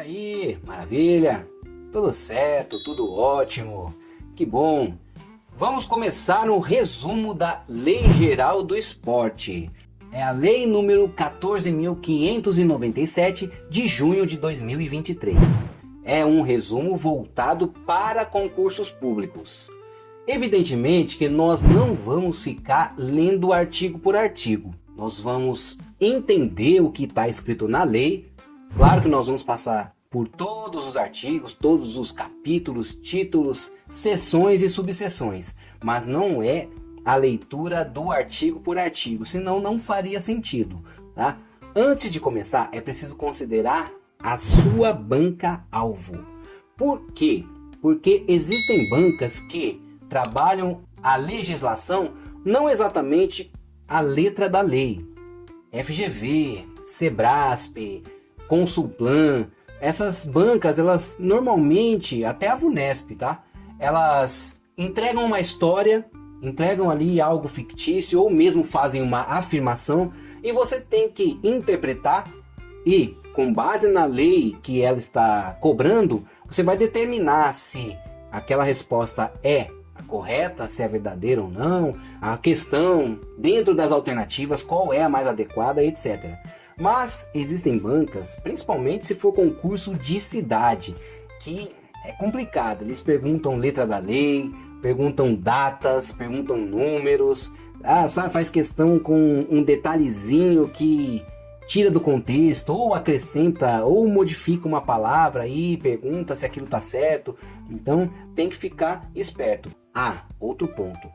aí, maravilha? Tudo certo, tudo ótimo, que bom! Vamos começar um resumo da Lei Geral do Esporte. É a Lei número 14.597 de junho de 2023. É um resumo voltado para concursos públicos. Evidentemente que nós não vamos ficar lendo artigo por artigo. Nós vamos entender o que está escrito na lei. Claro que nós vamos passar por todos os artigos, todos os capítulos, títulos, seções e subseções. Mas não é a leitura do artigo por artigo, senão não faria sentido, tá? Antes de começar, é preciso considerar a sua banca-alvo. Por quê? Porque existem bancas que trabalham a legislação não exatamente a letra da lei. FGV, Sebrasp, Consulplan, essas bancas, elas normalmente, até a VUNESP, tá? Elas entregam uma história, entregam ali algo fictício ou mesmo fazem uma afirmação e você tem que interpretar e, com base na lei que ela está cobrando, você vai determinar se aquela resposta é a correta, se é verdadeira ou não, a questão dentro das alternativas, qual é a mais adequada, etc. Mas existem bancas, principalmente se for concurso de cidade, que é complicado. Eles perguntam letra da lei, perguntam datas, perguntam números, sabe, faz questão com um detalhezinho que tira do contexto, ou acrescenta, ou modifica uma palavra e pergunta se aquilo está certo. Então tem que ficar esperto. Outro ponto.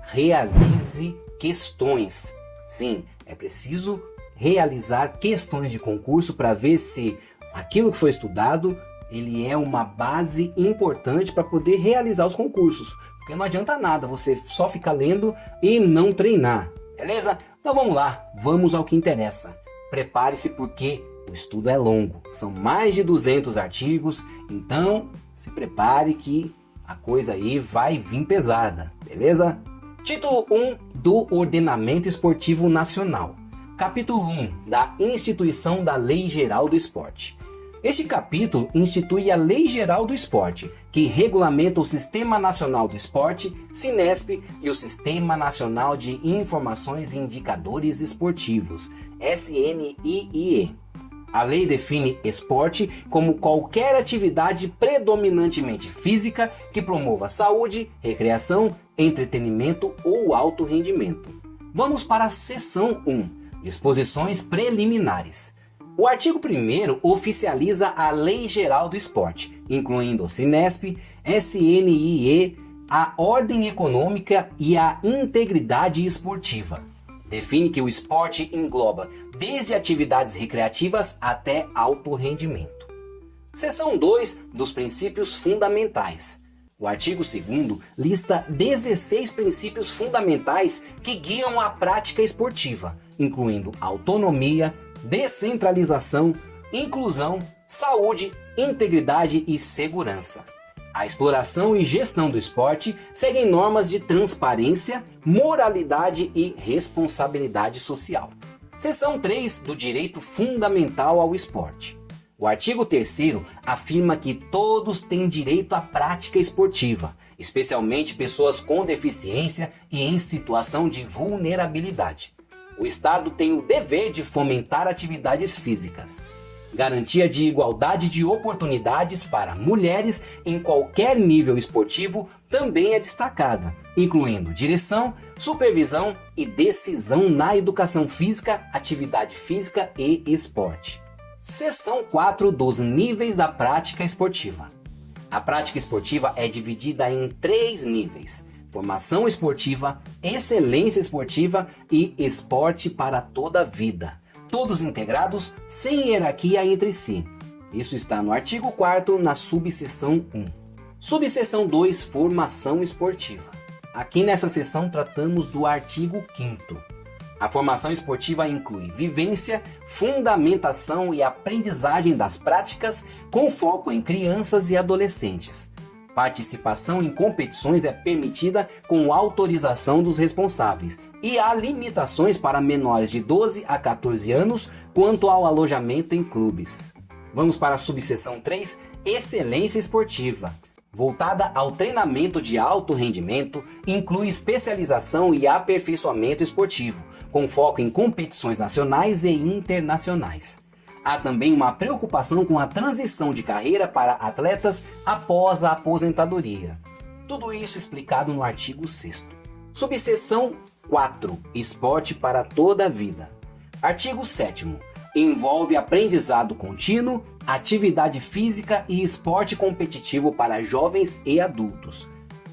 Realize questões. Sim, é preciso realizar questões de concurso para ver se aquilo que foi estudado ele é uma base importante para poder realizar os concursos. Porque não adianta nada você só ficar lendo e não treinar, beleza? Então vamos lá, vamos ao que interessa. Prepare-se porque o estudo é longo, são mais de 200 artigos, então se prepare que a coisa aí vai vir pesada, beleza? Título 1 do Ordenamento Esportivo Nacional. Capítulo 1 da Instituição da Lei Geral do Esporte. Este capítulo institui a Lei Geral do Esporte, que regulamenta o Sistema Nacional do Esporte, Sinesp, e o Sistema Nacional de Informações e Indicadores Esportivos, SNIE. A lei define esporte como qualquer atividade predominantemente física que promova saúde, recreação, entretenimento ou alto rendimento. Vamos para a seção 1. Disposições preliminares. O artigo 1º oficializa a Lei Geral do Esporte, incluindo o Sinesp, SNIE, a ordem econômica e a integridade esportiva. Define que o esporte engloba desde atividades recreativas até alto rendimento. Seção 2 dos princípios fundamentais. O artigo 2º lista 16 princípios fundamentais que guiam a prática esportiva, incluindo autonomia, descentralização, inclusão, saúde, integridade e segurança. A exploração e gestão do esporte seguem normas de transparência, moralidade e responsabilidade social. Seção 3 do Direito Fundamental ao Esporte. O artigo 3º afirma que todos têm direito à prática esportiva, especialmente pessoas com deficiência e em situação de vulnerabilidade. O Estado tem o dever de fomentar atividades físicas. Garantia de igualdade de oportunidades para mulheres em qualquer nível esportivo também é destacada, incluindo direção, supervisão e decisão na educação física, atividade física e esporte. Seção 4 dos níveis da prática esportiva. A prática esportiva é dividida em 3 níveis: formação esportiva, excelência esportiva e esporte para toda a vida. Todos integrados sem hierarquia entre si. Isso está no artigo 4º, na subseção 1. Subseção 2, formação esportiva. Aqui nessa seção tratamos do artigo 5º. A formação esportiva inclui vivência, fundamentação e aprendizagem das práticas com foco em crianças e adolescentes. Participação em competições é permitida com autorização dos responsáveis e há limitações para menores de 12 a 14 anos quanto ao alojamento em clubes. Vamos para a subseção 3, excelência esportiva. Voltada ao treinamento de alto rendimento, inclui especialização e aperfeiçoamento esportivo, com foco em competições nacionais e internacionais. Há também uma preocupação com a transição de carreira para atletas após a aposentadoria. Tudo isso explicado no artigo 6º. Subseção 4. Esporte para toda a vida. Artigo 7º. Envolve aprendizado contínuo, atividade física e esporte competitivo para jovens e adultos.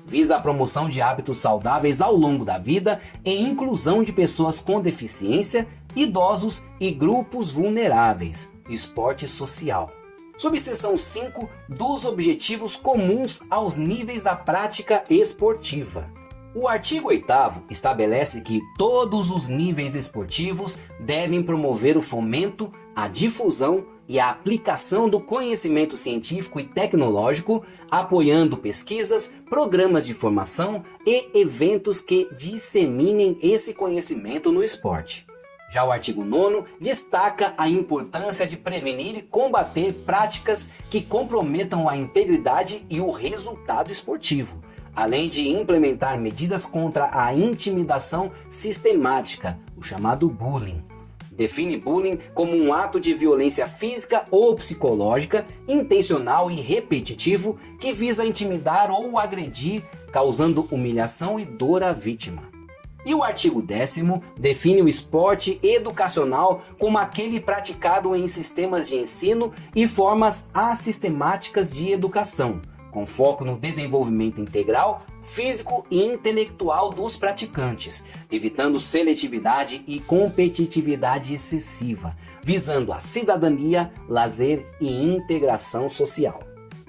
Visa a promoção de hábitos saudáveis ao longo da vida e inclusão de pessoas com deficiência, idosos e grupos vulneráveis. Esporte social. Subseção 5. Dos objetivos comuns aos níveis da prática esportiva. O artigo 8º estabelece que todos os níveis esportivos devem promover o fomento, a difusão e a aplicação do conhecimento científico e tecnológico, apoiando pesquisas, programas de formação e eventos que disseminem esse conhecimento no esporte. Já o artigo 9º destaca a importância de prevenir e combater práticas que comprometam a integridade e o resultado esportivo, além de implementar medidas contra a intimidação sistemática, o chamado bullying. Define bullying como um ato de violência física ou psicológica, intencional e repetitivo, que visa intimidar ou agredir, causando humilhação e dor à vítima. E o artigo 10º define o esporte educacional como aquele praticado em sistemas de ensino e formas assistemáticas de educação, com foco no desenvolvimento integral, físico e intelectual dos praticantes, evitando seletividade e competitividade excessiva, visando a cidadania, lazer e integração social.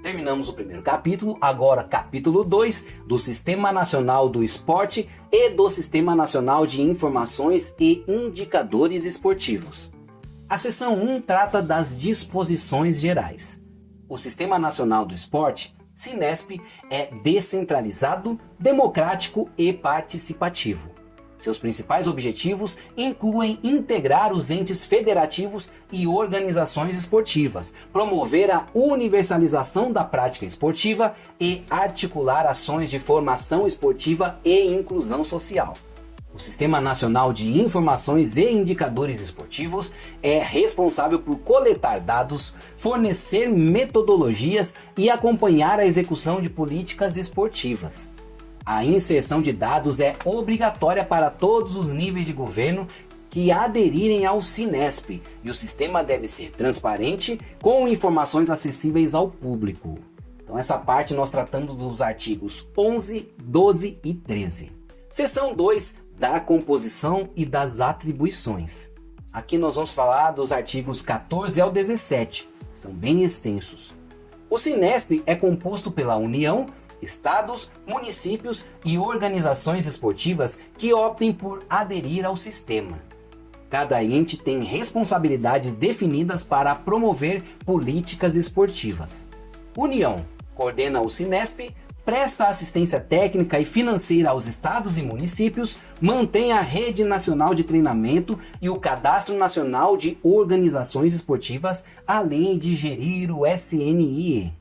Terminamos o primeiro capítulo, agora capítulo 2 do Sistema Nacional do Esporte e do Sistema Nacional de Informações e Indicadores Esportivos. A seção 1 trata das disposições gerais. O Sistema Nacional do Esporte, Sinesp, é descentralizado, democrático e participativo. Seus principais objetivos incluem integrar os entes federativos e organizações esportivas, promover a universalização da prática esportiva e articular ações de formação esportiva e inclusão social. O Sistema Nacional de Informações e Indicadores Esportivos é responsável por coletar dados, fornecer metodologias e acompanhar a execução de políticas esportivas. A inserção de dados é obrigatória para todos os níveis de governo que aderirem ao Sinesp, e o sistema deve ser transparente, com informações acessíveis ao público. Então essa parte nós tratamos dos artigos 11, 12 e 13. Seção 2, da composição e das atribuições. Aqui nós vamos falar dos artigos 14 ao 17, são bem extensos. O Sinesp é composto pela União, estados, municípios e organizações esportivas que optem por aderir ao sistema. Cada ente tem responsabilidades definidas para promover políticas esportivas. União coordena o Sinesp, presta assistência técnica e financeira aos estados e municípios, mantém a rede nacional de treinamento e o cadastro nacional de organizações esportivas, além de gerir o SNIE.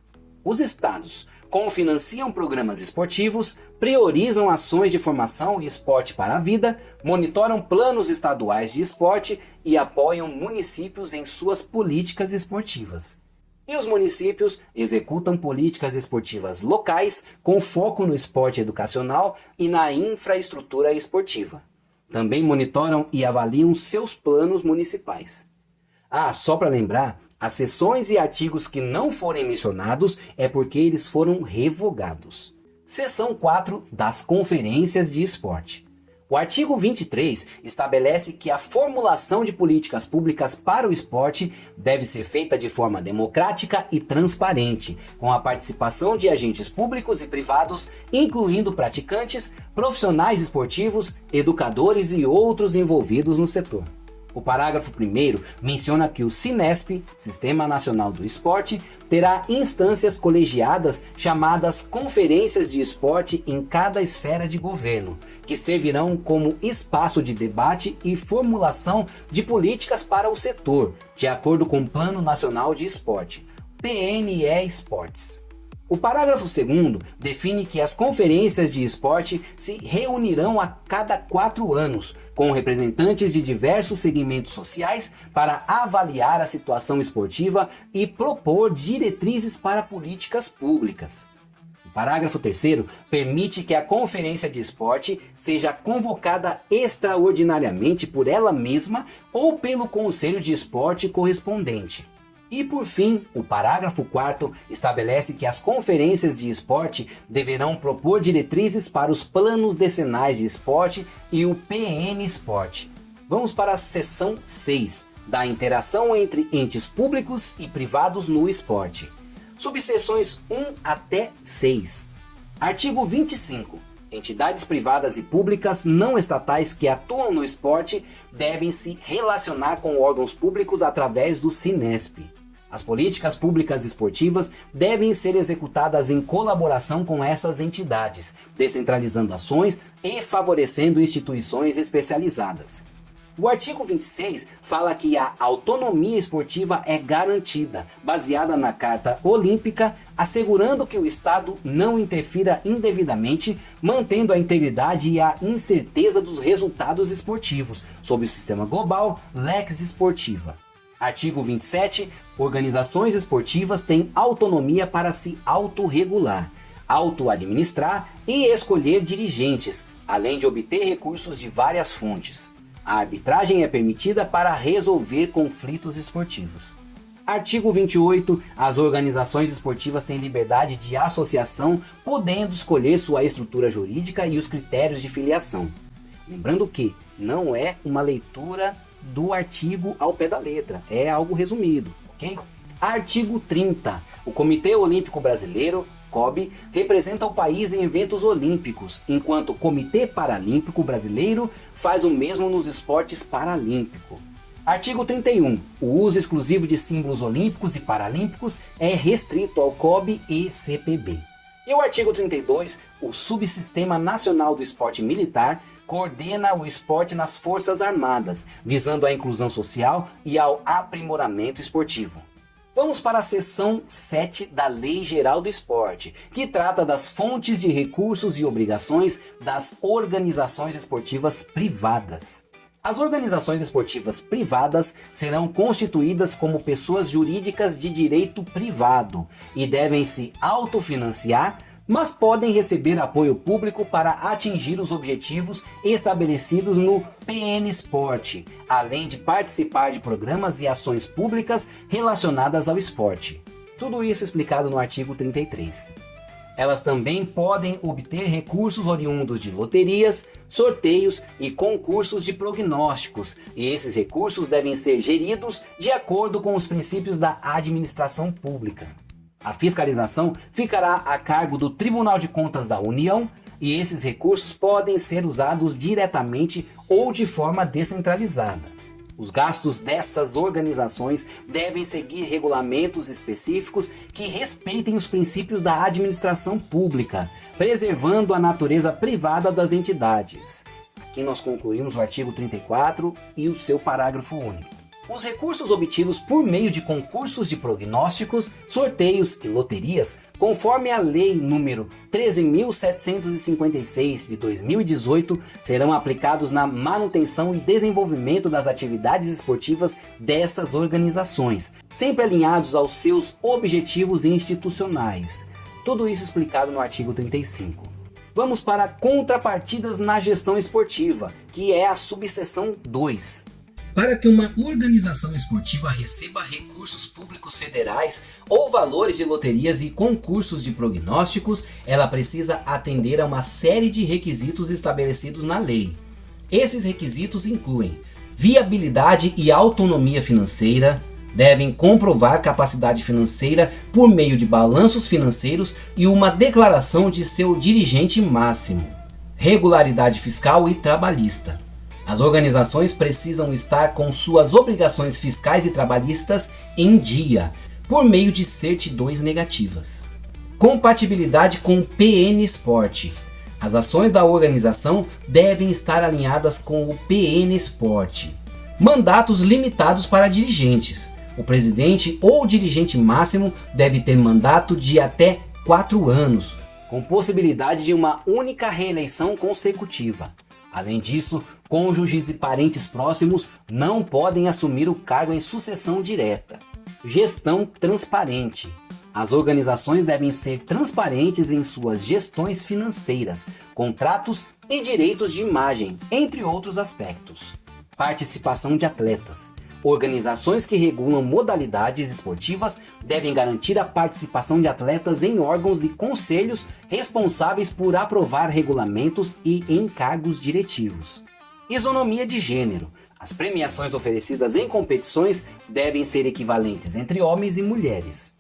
Os estados confinanciam programas esportivos, priorizam ações de formação e esporte para a vida, monitoram planos estaduais de esporte e apoiam municípios em suas políticas esportivas. E os municípios executam políticas esportivas locais com foco no esporte educacional e na infraestrutura esportiva. Também monitoram e avaliam seus planos municipais. Só para lembrar, as seções e artigos que não forem mencionados é porque eles foram revogados. Seção 4 das conferências de esporte. O artigo 23 estabelece que a formulação de políticas públicas para o esporte deve ser feita de forma democrática e transparente, com a participação de agentes públicos e privados, incluindo praticantes, profissionais esportivos, educadores e outros envolvidos no setor. O parágrafo 1º menciona que o Sinesp, Sistema Nacional do Esporte, terá instâncias colegiadas chamadas Conferências de Esporte em cada esfera de governo, que servirão como espaço de debate e formulação de políticas para o setor, de acordo com o Plano Nacional de Esporte, PNE Esportes. O parágrafo 2º define que as conferências de esporte se reunirão a cada 4 anos, com representantes de diversos segmentos sociais para avaliar a situação esportiva e propor diretrizes para políticas públicas. O parágrafo 3º permite que a conferência de esporte seja convocada extraordinariamente por ela mesma ou pelo conselho de esporte correspondente. E por fim, o parágrafo 4º estabelece que as conferências de esporte deverão propor diretrizes para os planos decenais de esporte e o PN Esporte. Vamos para a seção 6, da interação entre entes públicos e privados no esporte. Subseções 1 até 6. Artigo 25. Entidades privadas e públicas não estatais que atuam no esporte devem se relacionar com órgãos públicos através do Sinesp. As políticas públicas esportivas devem ser executadas em colaboração com essas entidades, descentralizando ações e favorecendo instituições especializadas. O artigo 26 fala que a autonomia esportiva é garantida, baseada na Carta Olímpica, assegurando que o Estado não interfira indevidamente, mantendo a integridade e a incerteza dos resultados esportivos, sob o sistema global Lex Esportiva. Artigo 27. Organizações esportivas têm autonomia para se autorregular, auto-administrar e escolher dirigentes, além de obter recursos de várias fontes. A arbitragem é permitida para resolver conflitos esportivos. Artigo 28. As organizações esportivas têm liberdade de associação, podendo escolher sua estrutura jurídica e os critérios de filiação. Lembrando que não é uma leitura do artigo ao pé da letra, é algo resumido, ok? Artigo 30. O Comitê Olímpico Brasileiro, COB, representa o país em eventos olímpicos, enquanto o Comitê Paralímpico Brasileiro faz o mesmo nos esportes paralímpicos. Artigo 31. O uso exclusivo de símbolos olímpicos e paralímpicos é restrito ao COB e CPB. E o artigo 32. O Subsistema Nacional do Esporte Militar coordena o esporte nas Forças Armadas, visando a inclusão social e ao aprimoramento esportivo. Vamos para a seção 7 da Lei Geral do Esporte, que trata das fontes de recursos e obrigações das organizações esportivas privadas. As organizações esportivas privadas serão constituídas como pessoas jurídicas de direito privado e devem se autofinanciar, mas podem receber apoio público para atingir os objetivos estabelecidos no PN Esporte, além de participar de programas e ações públicas relacionadas ao esporte. Tudo isso explicado no artigo 33. Elas também podem obter recursos oriundos de loterias, sorteios e concursos de prognósticos, e esses recursos devem ser geridos de acordo com os princípios da administração pública. A fiscalização ficará a cargo do Tribunal de Contas da União e esses recursos podem ser usados diretamente ou de forma descentralizada. Os gastos dessas organizações devem seguir regulamentos específicos que respeitem os princípios da administração pública, preservando a natureza privada das entidades. Aqui nós concluímos o artigo 34 e o seu parágrafo único. Os recursos obtidos por meio de concursos de prognósticos, sorteios e loterias, conforme a Lei nº 13.756 de 2018, serão aplicados na manutenção e desenvolvimento das atividades esportivas dessas organizações, sempre alinhados aos seus objetivos institucionais. Tudo isso explicado no artigo 35. Vamos para contrapartidas na gestão esportiva, que é a subseção 2. Para que uma organização esportiva receba recursos públicos federais ou valores de loterias e concursos de prognósticos, ela precisa atender a uma série de requisitos estabelecidos na lei. Esses requisitos incluem viabilidade e autonomia financeira, devem comprovar capacidade financeira por meio de balanços financeiros e uma declaração de seu dirigente máximo, regularidade fiscal e trabalhista. As organizações precisam estar com suas obrigações fiscais e trabalhistas em dia, por meio de certidões negativas. Compatibilidade com o PN Sport. As ações da organização devem estar alinhadas com o PN Sport. Mandatos limitados para dirigentes. O presidente ou dirigente máximo deve ter mandato de até 4 anos, com possibilidade de uma única reeleição consecutiva. Além disso, cônjuges e parentes próximos não podem assumir o cargo em sucessão direta. Gestão transparente. As organizações devem ser transparentes em suas gestões financeiras, contratos e direitos de imagem, entre outros aspectos. Participação de atletas. Organizações que regulam modalidades esportivas devem garantir a participação de atletas em órgãos e conselhos responsáveis por aprovar regulamentos e encargos diretivos. Isonomia de gênero. As premiações oferecidas em competições devem ser equivalentes entre homens e mulheres.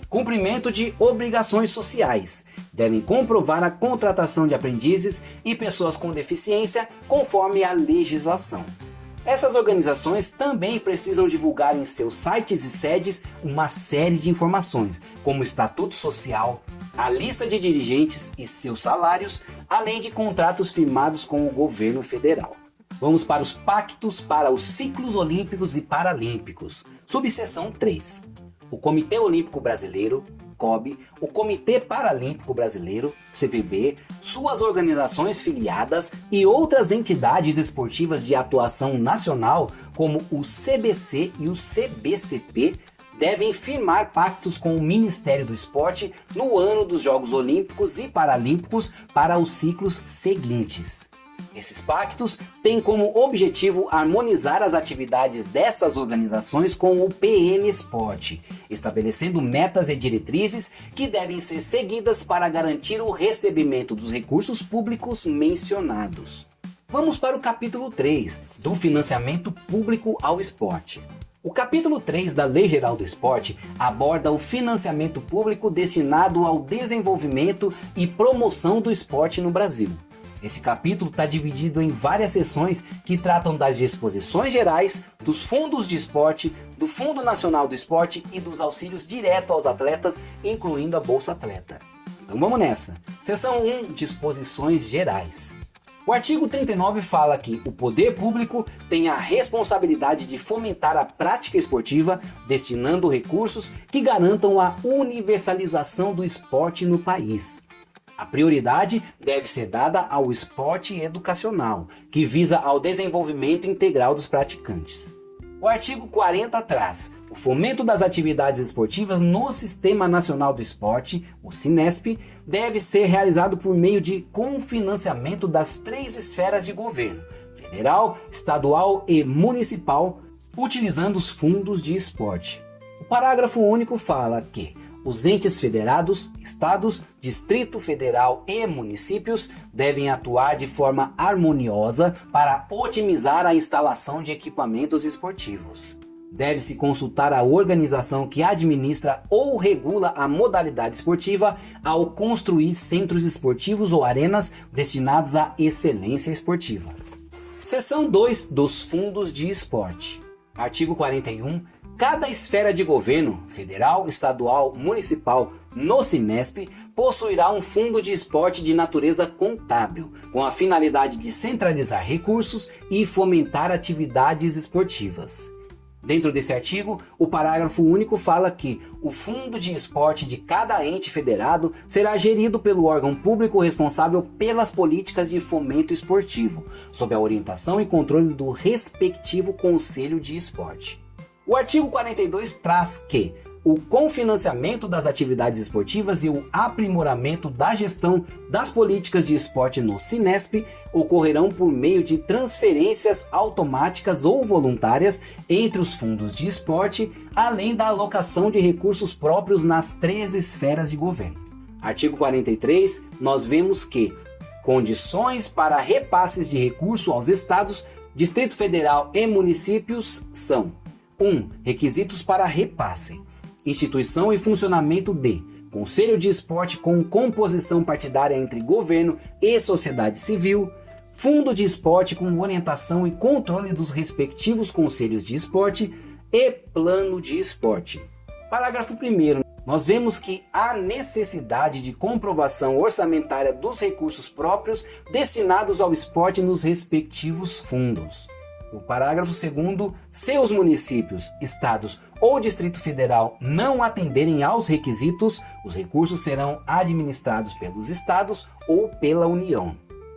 Cumprimento de obrigações sociais. Devem comprovar a contratação de aprendizes e pessoas com deficiência conforme a legislação. Essas organizações também precisam divulgar em seus sites e sedes uma série de informações, como o estatuto social, a lista de dirigentes e seus salários, além de contratos firmados com o governo federal. Vamos para os pactos para os ciclos olímpicos e paralímpicos. Subseção 3. O Comitê Olímpico Brasileiro, COB, o Comitê Paralímpico Brasileiro, CPB, suas organizações filiadas e outras entidades esportivas de atuação nacional, como o CBC e o CBCP, devem firmar pactos com o Ministério do Esporte no ano dos Jogos Olímpicos e Paralímpicos para os ciclos seguintes. Esses pactos têm como objetivo harmonizar as atividades dessas organizações com o PN Sport, estabelecendo metas e diretrizes que devem ser seguidas para garantir o recebimento dos recursos públicos mencionados. Vamos para o capítulo 3, do financiamento público ao esporte. O capítulo 3 da Lei Geral do Esporte aborda o financiamento público destinado ao desenvolvimento e promoção do esporte no Brasil. Esse capítulo está dividido em várias seções que tratam das disposições gerais, dos fundos de esporte, do Fundo Nacional do Esporte e dos auxílios direto aos atletas, incluindo a Bolsa Atleta. Então vamos nessa. Seção 1, disposições gerais. O artigo 39 fala que o poder público tem a responsabilidade de fomentar a prática esportiva, destinando recursos que garantam a universalização do esporte no país. A prioridade deve ser dada ao esporte educacional, que visa ao desenvolvimento integral dos praticantes. O artigo 40 traz o fomento das atividades esportivas no Sistema Nacional do Esporte, o SINESP, deve ser realizado por meio de confinanciamento das 3 esferas de governo, federal, estadual e municipal, utilizando os fundos de esporte. O parágrafo único fala que os entes federados, estados, Distrito Federal e municípios devem atuar de forma harmoniosa para otimizar a instalação de equipamentos esportivos. Deve-se consultar a organização que administra ou regula a modalidade esportiva ao construir centros esportivos ou arenas destinados à excelência esportiva. Seção 2 dos fundos de esporte. Artigo 41. Cada esfera de governo, federal, estadual, municipal, no SINESP, possuirá um fundo de esporte de natureza contábil, com a finalidade de centralizar recursos e fomentar atividades esportivas. Dentro desse artigo, o parágrafo único fala que o fundo de esporte de cada ente federado será gerido pelo órgão público responsável pelas políticas de fomento esportivo, sob a orientação e controle do respectivo Conselho de Esporte. O artigo 42 traz que o confinanciamento das atividades esportivas e o aprimoramento da gestão das políticas de esporte no SINESP ocorrerão por meio de transferências automáticas ou voluntárias entre os fundos de esporte, além da alocação de recursos próprios nas 3 esferas de governo. Artigo 43, nós vemos que condições para repasses de recurso aos estados, Distrito Federal e municípios são: 1. Requisitos para repasse. Instituição e funcionamento de Conselho de Esporte com composição partidária entre governo e sociedade civil. fundo de esporte com orientação e controle dos respectivos conselhos de esporte e plano de esporte. Parágrafo 1º. Nós vemos que há necessidade de comprovação orçamentária dos recursos próprios destinados ao esporte nos respectivos fundos. O parágrafo 2º. Se os municípios, estados ou Distrito Federal não atenderem aos requisitos, os recursos serão administrados pelos estados ou pela União.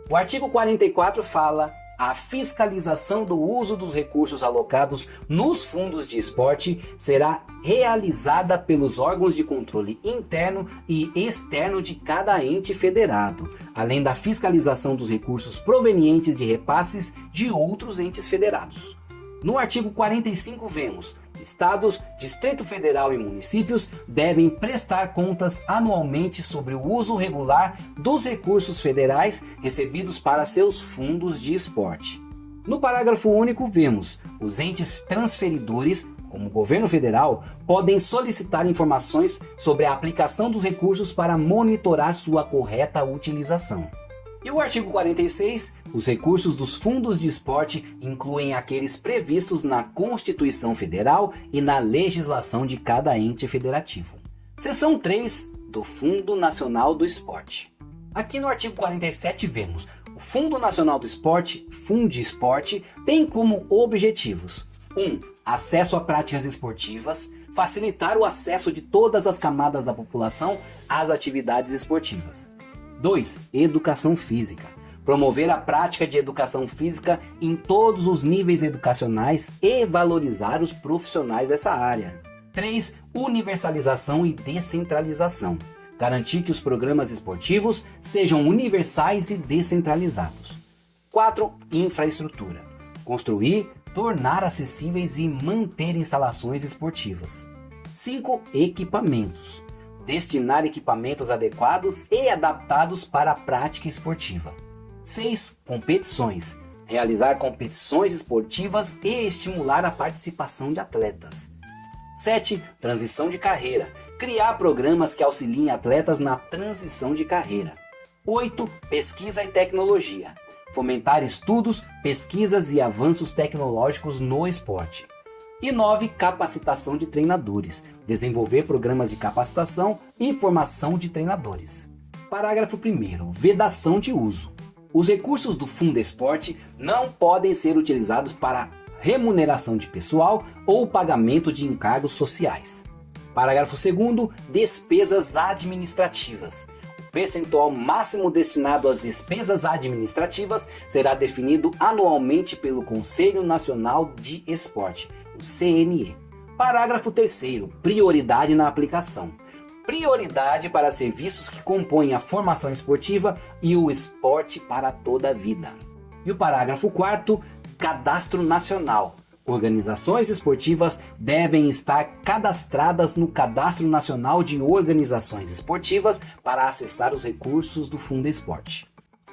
O artigo 44 fala: a fiscalização do uso dos recursos alocados nos fundos de esporte será realizada pelos órgãos de controle interno e externo de cada ente federado, além da fiscalização dos recursos provenientes de repasses de outros entes federados. No artigo 45 vemos: estados, Distrito Federal e municípios devem prestar contas anualmente sobre o uso regular dos recursos federais recebidos para seus fundos de esporte. No parágrafo único vemos: os entes transferidores, como o governo federal, podem solicitar informações sobre a aplicação dos recursos para monitorar sua correta utilização. E o artigo 46, os recursos dos fundos de esporte incluem aqueles previstos na Constituição Federal e na legislação de cada ente federativo. Seção 3 do Fundo Nacional do Esporte. Aqui no artigo 47 vemos: o Fundo Nacional do Esporte, Fundesporte, tem como objetivos: 1. Acesso a práticas esportivas, facilitar o acesso de todas as camadas da população às atividades esportivas. 2. Educação física. Promover a prática de educação física em todos os níveis educacionais e valorizar os profissionais dessa área. 3. Universalização e descentralização. Garantir que os programas esportivos sejam universais e descentralizados. 4. Infraestrutura. Construir, tornar acessíveis e manter instalações esportivas. 5. Equipamentos. Destinar equipamentos adequados e adaptados para a prática esportiva. 6. Competições. Realizar competições esportivas e estimular a participação de atletas. 7. Transição de carreira. Criar programas que auxiliem atletas na transição de carreira. 8. Pesquisa e tecnologia. Fomentar estudos, pesquisas e avanços tecnológicos no esporte. E 9. Capacitação de treinadores. Desenvolver programas de capacitação e formação de treinadores. Parágrafo 1º. Vedação de uso. Os recursos do Fundesporte não podem ser utilizados para remuneração de pessoal ou pagamento de encargos sociais. Parágrafo 2º. Despesas administrativas. O percentual máximo destinado às despesas administrativas será definido anualmente pelo Conselho Nacional de Esporte, o CNE. Parágrafo 3º. Prioridade na aplicação. Prioridade para serviços que compõem a formação esportiva e o esporte para toda a vida. E o parágrafo 4º. Cadastro Nacional. Organizações esportivas devem estar cadastradas no Cadastro Nacional de Organizações Esportivas para acessar os recursos do Fundesporte.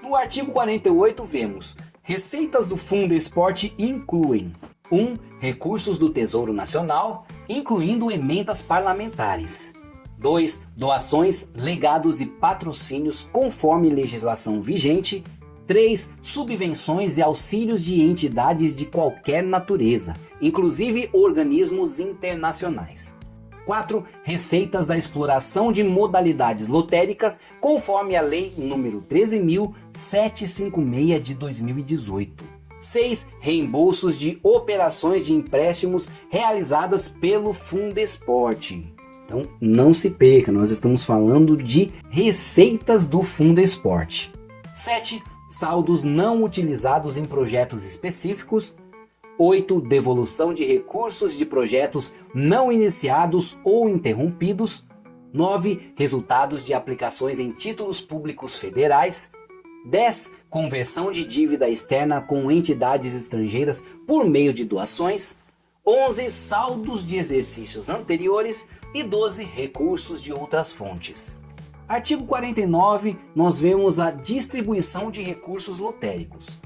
No artigo 48 vemos: receitas do Fundesporte incluem 1. Recursos do Tesouro Nacional, incluindo emendas parlamentares. 2. Doações, legados e patrocínios conforme legislação vigente. 3. Subvenções e auxílios de entidades de qualquer natureza, inclusive organismos internacionais. 4. Receitas da exploração de modalidades lotéricas, conforme a Lei nº 13.756 de 2018. 6. Reembolsos de operações de empréstimos realizadas pelo Fundesporte. Então, não se perca, nós estamos falando de receitas do Fundesporte. 7. Saldos não utilizados em projetos específicos. 8. Devolução de recursos de projetos não iniciados ou interrompidos. 9. Resultados de aplicações em títulos públicos federais. 10. Conversão de dívida externa com entidades estrangeiras por meio de doações. 11. Saldos de exercícios anteriores. E 12. Recursos de outras fontes. Artigo 49, nós vemos a distribuição de recursos lotéricos.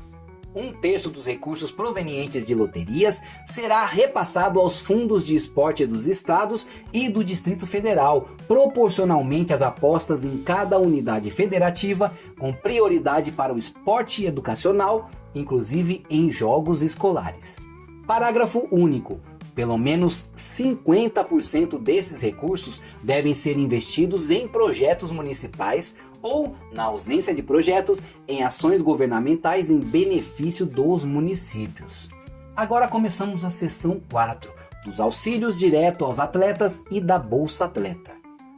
1/3 dos recursos provenientes de loterias será repassado aos fundos de esporte dos estados e do Distrito Federal, proporcionalmente às apostas em cada unidade federativa, com prioridade para o esporte educacional, inclusive em jogos escolares. Parágrafo único. Pelo menos 50% desses recursos devem ser investidos em projetos municipais ou, na ausência de projetos, em ações governamentais em benefício dos municípios. Agora começamos a seção 4, dos auxílios direto aos atletas e da Bolsa Atleta.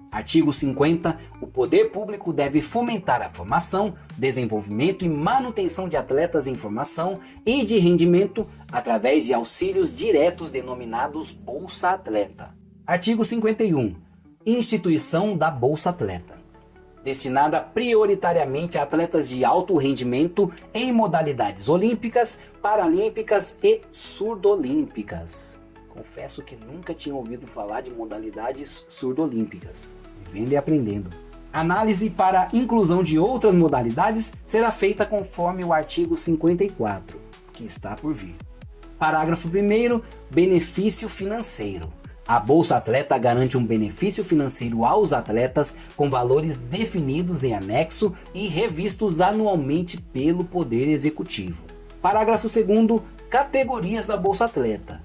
Artigo 50. O poder público deve fomentar a formação, desenvolvimento e manutenção de atletas em formação e de rendimento através de auxílios diretos denominados Bolsa Atleta. Artigo 51. Instituição da Bolsa Atleta. Destinada prioritariamente a atletas de alto rendimento em modalidades olímpicas, paralímpicas e surdolímpicas. Confesso que nunca tinha ouvido falar de modalidades surdolímpicas. Vivendo e aprendendo. Análise para inclusão de outras modalidades será feita conforme o artigo 54, que está por vir. Parágrafo 1º. Benefício financeiro. A Bolsa Atleta garante um benefício financeiro aos atletas com valores definidos em anexo e revistos anualmente pelo Poder Executivo. Parágrafo 2º. Categorias da Bolsa Atleta.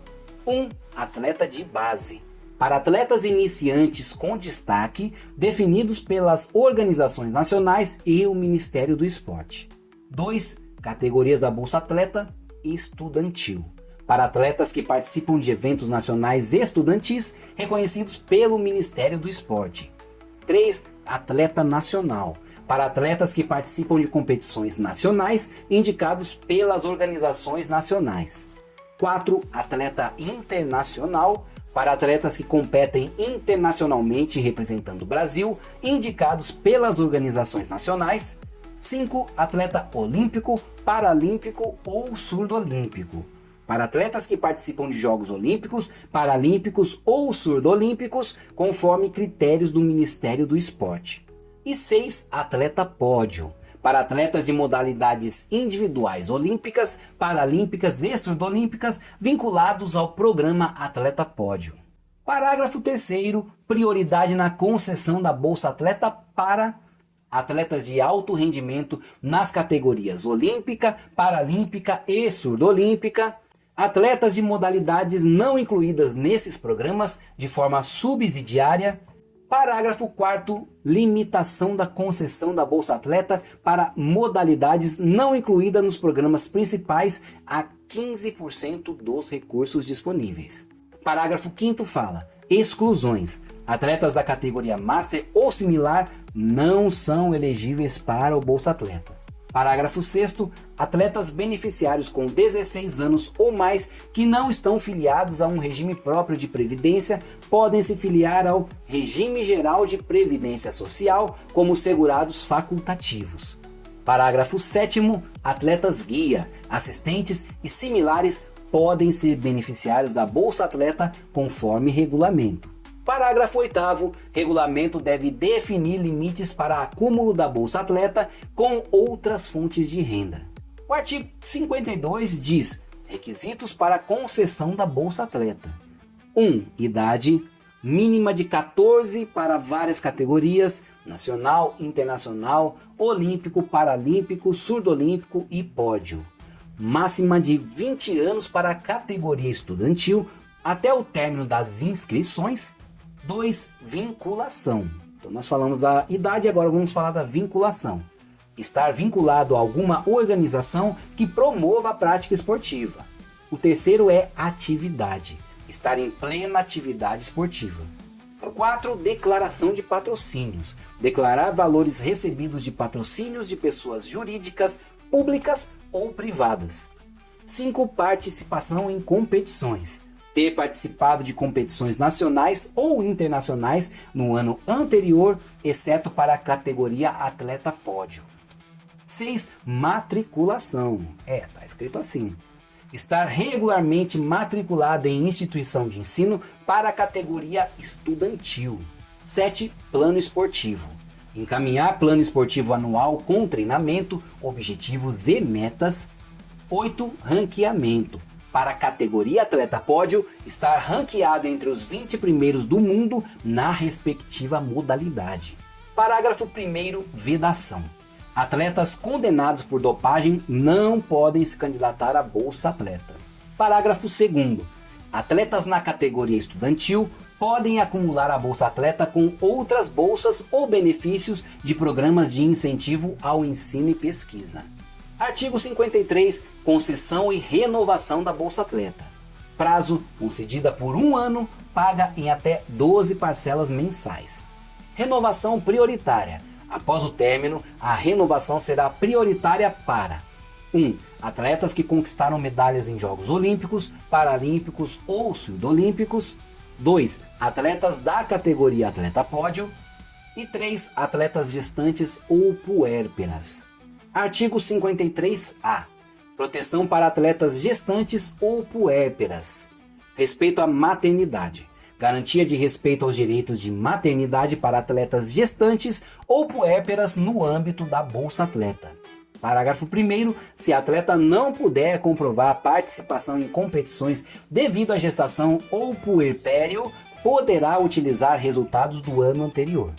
1. Atleta de base. Para atletas iniciantes com destaque, definidos pelas organizações nacionais e o Ministério do Esporte. 2. Categorias da Bolsa Atleta estudantil. Para atletas que participam de eventos nacionais estudantis reconhecidos pelo Ministério do Esporte. 3. Atleta nacional. Para atletas que participam de competições nacionais indicados pelas organizações nacionais. 4. Atleta internacional. Para atletas que competem internacionalmente representando o Brasil, indicados pelas organizações nacionais. 5. Atleta olímpico, paralímpico ou surdolímpico. Para atletas que participam de Jogos Olímpicos, Paralímpicos ou Surdolímpicos, conforme critérios do Ministério do Esporte. E 6. Atleta pódio. Para atletas de modalidades individuais olímpicas, paralímpicas e surdolímpicas vinculados ao programa Atleta Pódio. Parágrafo 3º. Prioridade na concessão da Bolsa Atleta para atletas de alto rendimento nas categorias olímpica, paralímpica e surdolímpica, atletas de modalidades não incluídas nesses programas de forma subsidiária. Parágrafo 4º. Limitação da concessão da Bolsa Atleta para modalidades não incluídas nos programas principais a 15% dos recursos disponíveis. Parágrafo 5º fala: exclusões. Atletas da categoria Master ou similar não são elegíveis para o Bolsa Atleta. Parágrafo 6º. Atletas beneficiários com 16 anos ou mais que não estão filiados a um regime próprio de previdência podem se filiar ao Regime Geral de Previdência Social como segurados facultativos. Parágrafo 7º. Atletas guia, assistentes e similares podem ser beneficiários da Bolsa Atleta conforme regulamento. Parágrafo 8º. Regulamento deve definir limites para acúmulo da Bolsa Atleta com outras fontes de renda. O artigo 52 diz: requisitos para concessão da Bolsa Atleta. 1. Idade mínima de 14 para várias categorias: nacional, internacional, olímpico, paralímpico, surdolímpico e pódio. Máxima de 20 anos para a categoria estudantil até o término das inscrições. 2. Vinculação. Então nós falamos da idade, agora vamos falar da vinculação. Estar vinculado a alguma organização que promova a prática esportiva. O terceiro é atividade. Estar em plena atividade esportiva. 4. Declaração de patrocínios. Declarar valores recebidos de patrocínios de pessoas jurídicas, públicas ou privadas. 5. Participação em competições. Ter participado de competições nacionais ou internacionais no ano anterior, exceto para a categoria Atleta Pódio. 6. Matriculação. Tá escrito assim. Estar regularmente matriculado em instituição de ensino para a categoria estudantil. 7. Plano esportivo. Encaminhar plano esportivo anual com treinamento, objetivos e metas. 8. Ranqueamento. Para a categoria atleta pódio, estar ranqueado entre os 20 primeiros do mundo na respectiva modalidade. Parágrafo 1º. Vedação. Atletas condenados por dopagem não podem se candidatar à Bolsa Atleta. Parágrafo 2º. Atletas na categoria estudantil podem acumular a Bolsa Atleta com outras bolsas ou benefícios de programas de incentivo ao ensino e pesquisa. Artigo 53. Concessão e renovação da Bolsa Atleta. Prazo: concedida por 1 ano, paga em até 12 parcelas mensais. Renovação prioritária. Após o término, a renovação será prioritária para 1. Atletas que conquistaram medalhas em Jogos Olímpicos, Paralímpicos ou Sudolímpicos. 2. Atletas da categoria atleta pódio. E 3. Atletas gestantes ou puérperas. Artigo 53-A. Proteção para atletas gestantes ou puérperas. Respeito à maternidade. Garantia de respeito aos direitos de maternidade para atletas gestantes ou puérperas no âmbito da Bolsa Atleta. Parágrafo 1º. Se a atleta não puder comprovar participação em competições devido à gestação ou puerpério, poderá utilizar resultados do ano anterior.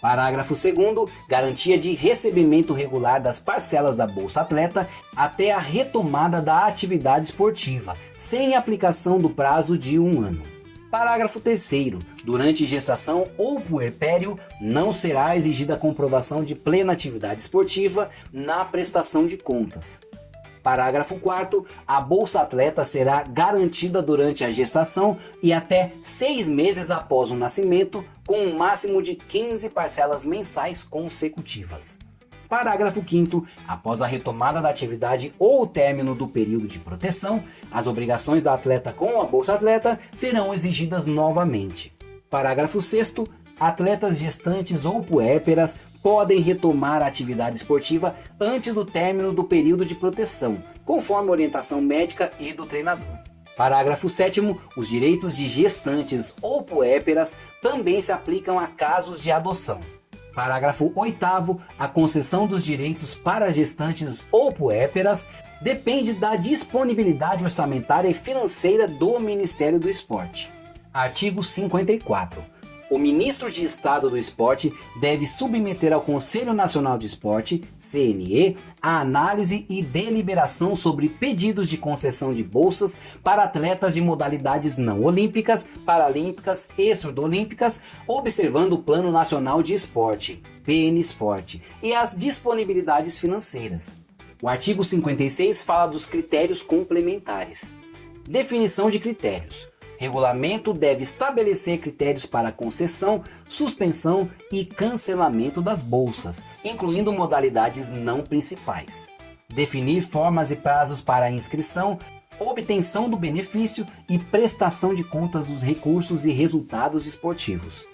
Parágrafo 2º. Garantia de recebimento regular das parcelas da Bolsa Atleta até a retomada da atividade esportiva, sem aplicação do prazo de 1 ano. Parágrafo 3º. Durante gestação ou puerpério, não será exigida a comprovação de plena atividade esportiva na prestação de contas. Parágrafo 4º. A Bolsa Atleta será garantida durante a gestação e até 6 meses após o nascimento, com um máximo de 15 parcelas mensais consecutivas. Parágrafo 5º. Após a retomada da atividade ou o término do período de proteção, as obrigações da atleta com a Bolsa Atleta serão exigidas novamente. Parágrafo 6º. Atletas gestantes ou puérperas podem retomar a atividade esportiva antes do término do período de proteção, conforme a orientação médica e do treinador. Parágrafo 7º. Os direitos de gestantes ou puérperas também se aplicam a casos de adoção. Parágrafo 8º. A concessão dos direitos para gestantes ou puérperas depende da disponibilidade orçamentária e financeira do Ministério do Esporte. Artigo 54. O ministro de Estado do Esporte deve submeter ao Conselho Nacional de Esporte, CNE, a análise e deliberação sobre pedidos de concessão de bolsas para atletas de modalidades não olímpicas, paralímpicas e surdolímpicas, observando o Plano Nacional de Esporte, PNesporte, e as disponibilidades financeiras. O artigo 56 fala dos critérios complementares. Definição de critérios. Regulamento deve estabelecer critérios para concessão, suspensão e cancelamento das bolsas, incluindo modalidades não principais. Definir formas e prazos para a inscrição, obtenção do benefício e prestação de contas dos recursos e resultados esportivos.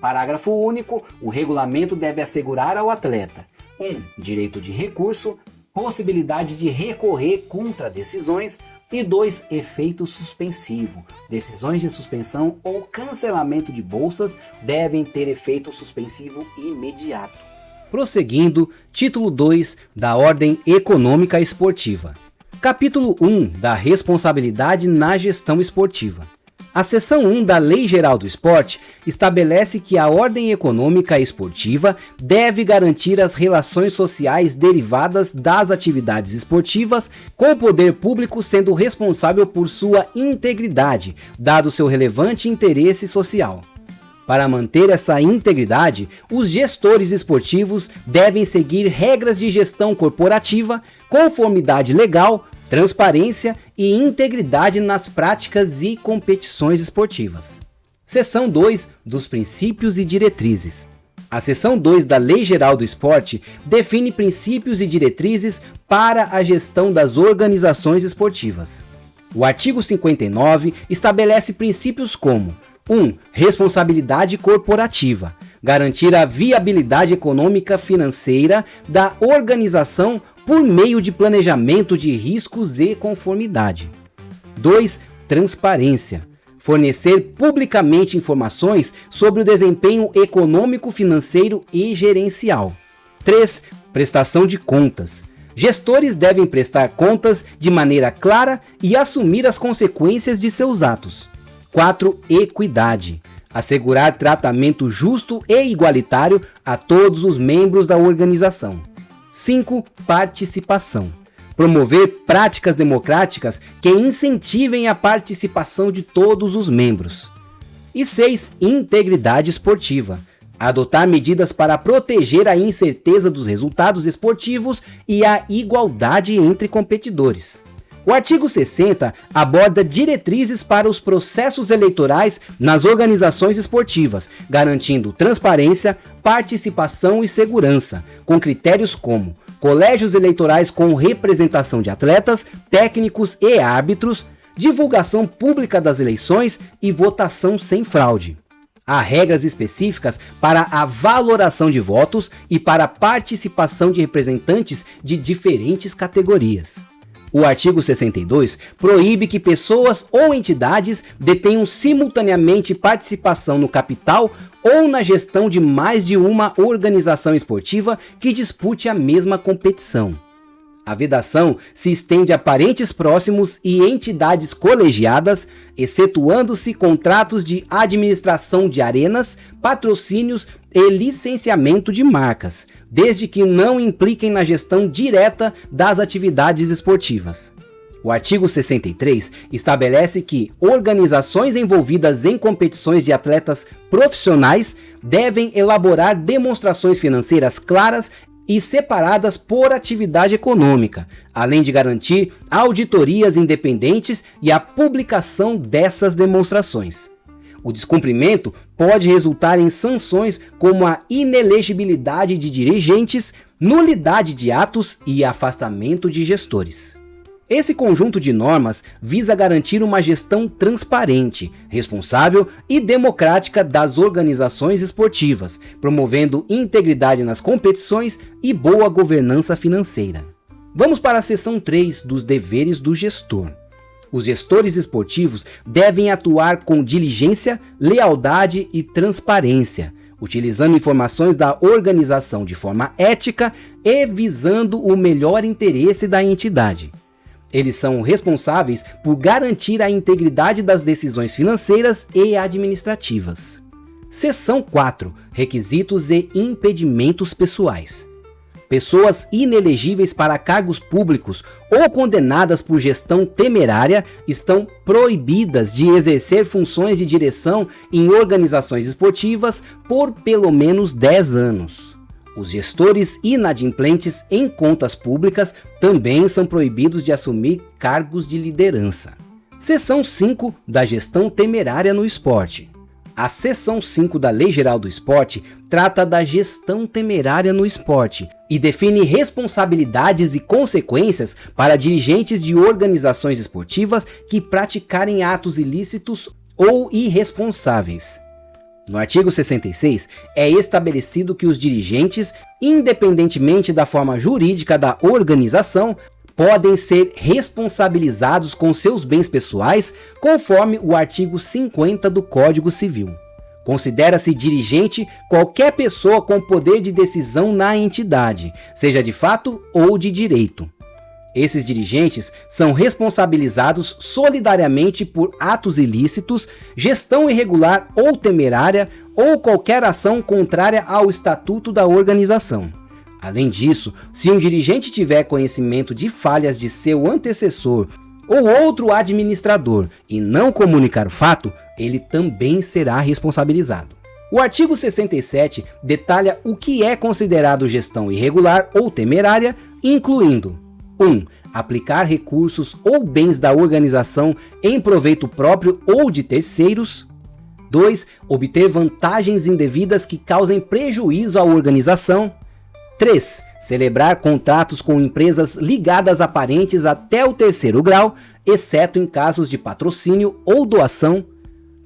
Parágrafo único. O regulamento deve assegurar ao atleta 1. Direito de recurso, possibilidade de recorrer contra decisões, e 2. Efeito suspensivo. Decisões de suspensão ou cancelamento de bolsas devem ter efeito suspensivo imediato. Prosseguindo, título 2 da Ordem Econômica Esportiva. Capítulo 1 da Responsabilidade na Gestão Esportiva. A seção 1 da Lei Geral do Esporte estabelece que a ordem econômica esportiva deve garantir as relações sociais derivadas das atividades esportivas, com o poder público sendo responsável por sua integridade, dado seu relevante interesse social. Para manter essa integridade, os gestores esportivos devem seguir regras de gestão corporativa, conformidade legal, transparência e integridade nas práticas e competições esportivas. Seção 2 dos princípios e diretrizes. A seção 2 da Lei Geral do Esporte define princípios e diretrizes para a gestão das organizações esportivas. O artigo 59 estabelece princípios como 1. Responsabilidade corporativa. Garantir a viabilidade econômica financeira da organização por meio de planejamento de riscos e conformidade. 2. Transparência. Fornecer publicamente informações sobre o desempenho econômico, financeiro e gerencial. 3. Prestação de contas. Gestores devem prestar contas de maneira clara e assumir as consequências de seus atos. 4. Equidade. Assegurar tratamento justo e igualitário a todos os membros da organização. 5. Participação. Promover práticas democráticas que incentivem a participação de todos os membros. E 6. Integridade esportiva. Adotar medidas para proteger a incerteza dos resultados esportivos e a igualdade entre competidores. O artigo 60 aborda diretrizes para os processos eleitorais nas organizações esportivas, garantindo transparência, participação e segurança, com critérios como colégios eleitorais com representação de atletas, técnicos e árbitros, divulgação pública das eleições e votação sem fraude. Há regras específicas para a valoração de votos e para a participação de representantes de diferentes categorias. O artigo 62 proíbe que pessoas ou entidades detenham simultaneamente participação no capital ou na gestão de mais de uma organização esportiva que dispute a mesma competição. A vedação se estende a parentes próximos e entidades colegiadas, excetuando-se contratos de administração de arenas, patrocínios e licenciamento de marcas, desde que não impliquem na gestão direta das atividades esportivas. O artigo 63 estabelece que organizações envolvidas em competições de atletas profissionais devem elaborar demonstrações financeiras claras e separadas por atividade econômica, além de garantir auditorias independentes e a publicação dessas demonstrações. O descumprimento pode resultar em sanções como a inelegibilidade de dirigentes, nulidade de atos e afastamento de gestores. Esse conjunto de normas visa garantir uma gestão transparente, responsável e democrática das organizações esportivas, promovendo integridade nas competições e boa governança financeira. Vamos para a seção 3 dos deveres do gestor. Os gestores esportivos devem atuar com diligência, lealdade e transparência, utilizando informações da organização de forma ética e visando o melhor interesse da entidade. Eles são responsáveis por garantir a integridade das decisões financeiras e administrativas. Seção 4. Requisitos e impedimentos pessoais. Pessoas inelegíveis para cargos públicos ou condenadas por gestão temerária estão proibidas de exercer funções de direção em organizações esportivas por pelo menos 10 anos. Os gestores inadimplentes em contas públicas também são proibidos de assumir cargos de liderança. Seção 5 da gestão temerária no esporte. A seção 5 da Lei Geral do Esporte trata da gestão temerária no esporte e define responsabilidades e consequências para dirigentes de organizações esportivas que praticarem atos ilícitos ou irresponsáveis. No artigo 66, é estabelecido que os dirigentes, independentemente da forma jurídica da organização, podem ser responsabilizados com seus bens pessoais, conforme o artigo 50 do Código Civil. Considera-se dirigente qualquer pessoa com poder de decisão na entidade, seja de fato ou de direito. Esses dirigentes são responsabilizados solidariamente por atos ilícitos, gestão irregular ou temerária ou qualquer ação contrária ao estatuto da organização. Além disso, se um dirigente tiver conhecimento de falhas de seu antecessor ou outro administrador e não comunicar o fato, ele também será responsabilizado. O artigo 67 detalha o que é considerado gestão irregular ou temerária, incluindo 1. Aplicar recursos ou bens da organização em proveito próprio ou de terceiros. 2. Obter vantagens indevidas que causem prejuízo à organização. 3. Celebrar contratos com empresas ligadas a parentes até o 3º grau, exceto em casos de patrocínio ou doação.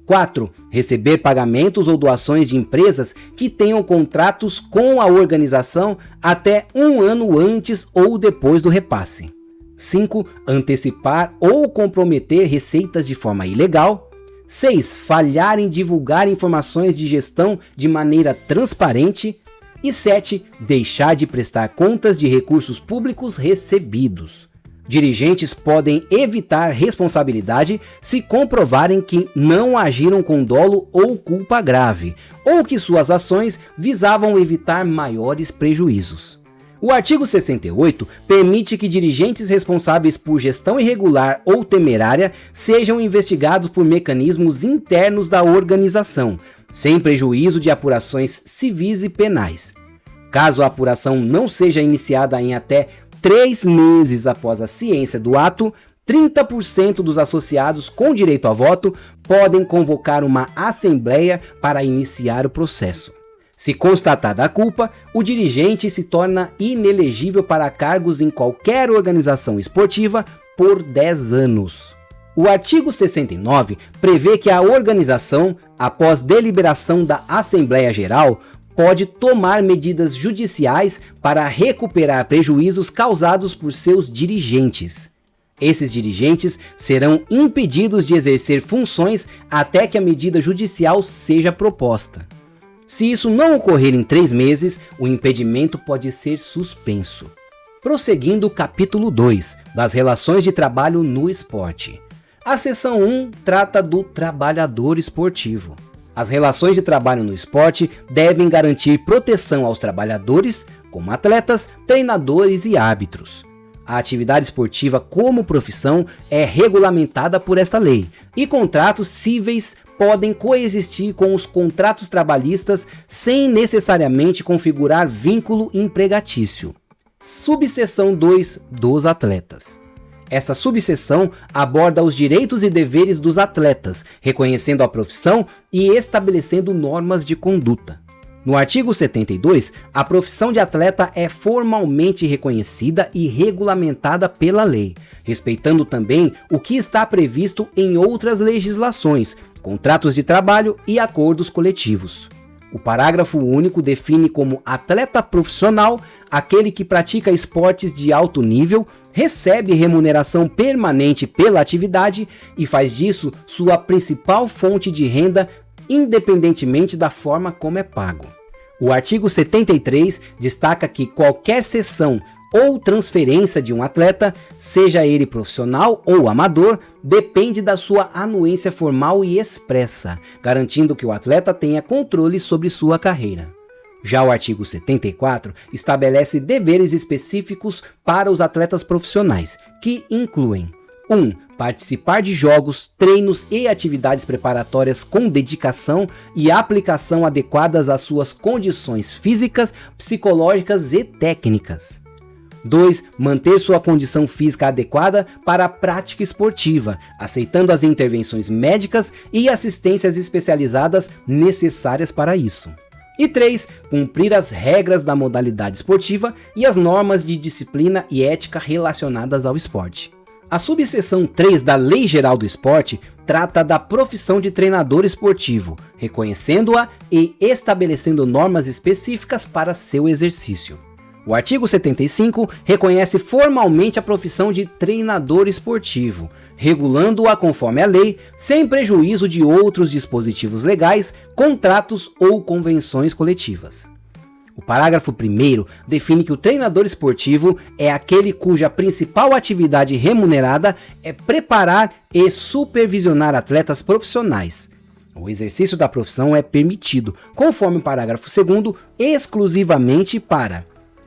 4. Receber pagamentos ou doações de empresas que tenham contratos com a organização até 1 ano antes ou depois do repasse. 5. Antecipar ou comprometer receitas de forma ilegal. 6. Falhar em divulgar informações de gestão de maneira transparente. E 7. Deixar de prestar contas de recursos públicos recebidos. Dirigentes podem evitar responsabilidade se comprovarem que não agiram com dolo ou culpa grave, ou que suas ações visavam evitar maiores prejuízos. O artigo 68 permite que dirigentes responsáveis por gestão irregular ou temerária sejam investigados por mecanismos internos da organização, sem prejuízo de apurações civis e penais. Caso a apuração não seja iniciada em até 3 meses após a ciência do ato, 30% dos associados com direito a voto podem convocar uma assembleia para iniciar o processo. Se constatada a culpa, o dirigente se torna inelegível para cargos em qualquer organização esportiva por 10 anos. O artigo 69 prevê que a organização, após deliberação da Assembleia Geral, pode tomar medidas judiciais para recuperar prejuízos causados por seus dirigentes. Esses dirigentes serão impedidos de exercer funções até que a medida judicial seja proposta. Se isso não ocorrer em 3 meses, o impedimento pode ser suspenso. Prosseguindo o capítulo 2, das relações de trabalho no esporte. A seção 1 trata do trabalhador esportivo. As relações de trabalho no esporte devem garantir proteção aos trabalhadores, como atletas, treinadores e árbitros. A atividade esportiva como profissão é regulamentada por esta lei, e contratos cíveis podem coexistir com os contratos trabalhistas sem necessariamente configurar vínculo empregatício. Subseção 2 dos atletas. Esta subseção aborda os direitos e deveres dos atletas, reconhecendo a profissão e estabelecendo normas de conduta. No artigo 72, a profissão de atleta é formalmente reconhecida e regulamentada pela lei, respeitando também o que está previsto em outras legislações, contratos de trabalho e acordos coletivos. O parágrafo único define como atleta profissional aquele que pratica esportes de alto nível, recebe remuneração permanente pela atividade e faz disso sua principal fonte de renda, independentemente da forma como é pago. O artigo 73 destaca que qualquer cessão ou transferência de um atleta, seja ele profissional ou amador, depende da sua anuência formal e expressa, garantindo que o atleta tenha controle sobre sua carreira. Já o artigo 74 estabelece deveres específicos para os atletas profissionais, que incluem 1. Participar de jogos, treinos e atividades preparatórias com dedicação e aplicação adequadas às suas condições físicas, psicológicas e técnicas. 2. Manter sua condição física adequada para a prática esportiva, aceitando as intervenções médicas e assistências especializadas necessárias para isso. E 3. Cumprir as regras da modalidade esportiva e as normas de disciplina e ética relacionadas ao esporte. A subseção 3 da Lei Geral do Esporte trata da profissão de treinador esportivo, reconhecendo-a e estabelecendo normas específicas para seu exercício. O artigo 75 reconhece formalmente a profissão de treinador esportivo, regulando-a conforme a lei, sem prejuízo de outros dispositivos legais, contratos ou convenções coletivas. O parágrafo 1º define que o treinador esportivo é aquele cuja principal atividade remunerada é preparar e supervisionar atletas profissionais. O exercício da profissão é permitido, conforme o parágrafo 2º, exclusivamente para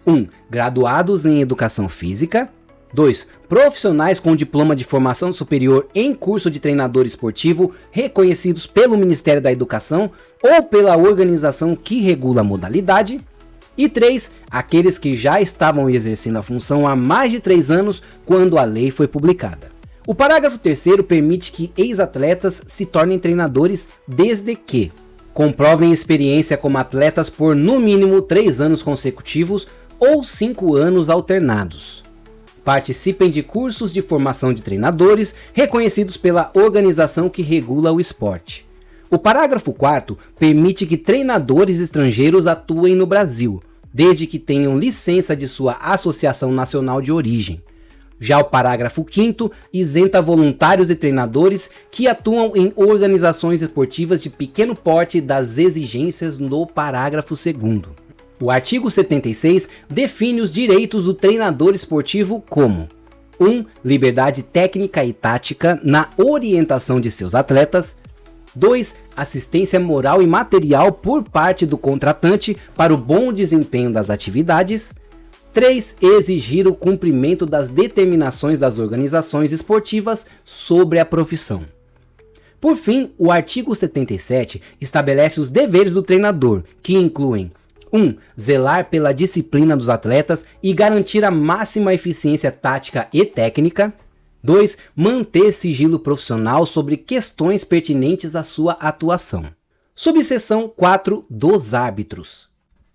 1. Graduados em Educação Física. 2. Profissionais com diploma de formação superior em curso de treinador esportivo reconhecidos pelo Ministério da Educação ou pela organização que regula a modalidade. E 3. Aqueles que já estavam exercendo a função há mais de 3 anos quando a lei foi publicada. O parágrafo 3º permite que ex-atletas se tornem treinadores desde que comprovem experiência como atletas por no mínimo 3 anos consecutivos ou 5 anos alternados. Participem de cursos de formação de treinadores reconhecidos pela organização que regula o esporte. O parágrafo 4º permite que treinadores estrangeiros atuem no Brasil, desde que tenham licença de sua Associação Nacional de Origem. Já o parágrafo 5º isenta voluntários e treinadores que atuam em organizações esportivas de pequeno porte das exigências no parágrafo 2º. O artigo 76 define os direitos do treinador esportivo como 1. Liberdade técnica e tática na orientação de seus atletas. 2. Assistência moral e material por parte do contratante para o bom desempenho das atividades. 3. Exigir o cumprimento das determinações das organizações esportivas sobre a profissão. Por fim, o artigo 77 estabelece os deveres do treinador, que incluem 1. Zelar pela disciplina dos atletas e garantir a máxima eficiência tática e técnica. 2. Manter sigilo profissional sobre questões pertinentes à sua atuação. Subseção 4 dos árbitros.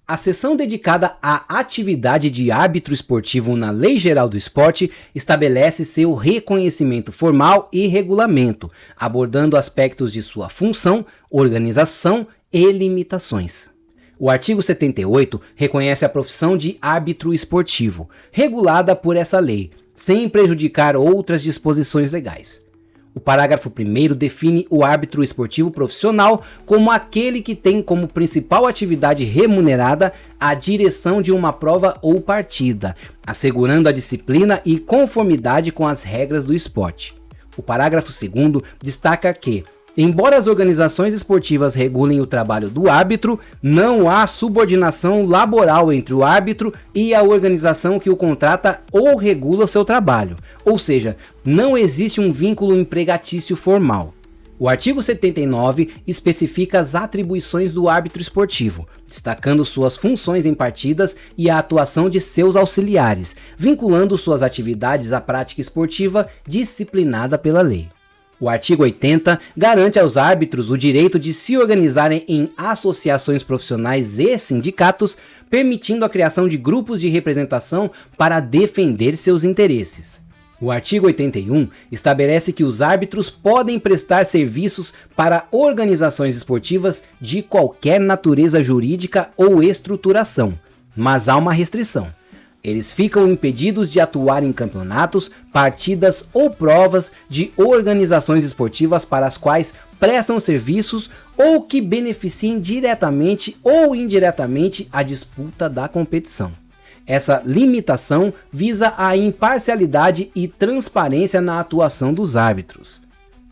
A seção dedicada à atividade de árbitro esportivo na Lei Geral do Esporte estabelece seu reconhecimento formal e regulamento, abordando aspectos de sua função, organização e limitações. O artigo 78 reconhece a profissão de árbitro esportivo, regulada por essa lei, sem prejudicar outras disposições legais. O parágrafo 1º define o árbitro esportivo profissional como aquele que tem como principal atividade remunerada a direção de uma prova ou partida, assegurando a disciplina e conformidade com as regras do esporte. O parágrafo 2º destaca que, embora as organizações esportivas regulem o trabalho do árbitro, não há subordinação laboral entre o árbitro e a organização que o contrata ou regula seu trabalho, ou seja, não existe um vínculo empregatício formal. O artigo 79 especifica as atribuições do árbitro esportivo, destacando suas funções em partidas e a atuação de seus auxiliares, vinculando suas atividades à prática esportiva disciplinada pela lei. O artigo 80 garante aos árbitros o direito de se organizarem em associações profissionais e sindicatos, permitindo a criação de grupos de representação para defender seus interesses. O artigo 81 estabelece que os árbitros podem prestar serviços para organizações esportivas de qualquer natureza jurídica ou estruturação, mas há uma restrição. Eles ficam impedidos de atuar em campeonatos, partidas ou provas de organizações esportivas para as quais prestam serviços ou que beneficiem diretamente ou indiretamente a disputa da competição. Essa limitação visa a imparcialidade e transparência na atuação dos árbitros.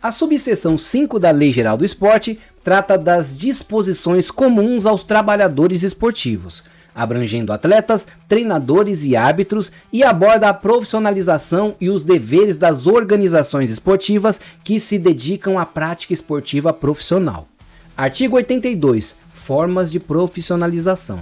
A subseção 5 da Lei Geral do Esporte trata das disposições comuns aos trabalhadores esportivos, abrangendo atletas, treinadores e árbitros, e aborda a profissionalização e os deveres das organizações esportivas que se dedicam à prática esportiva profissional. Artigo 82. Formas de profissionalização.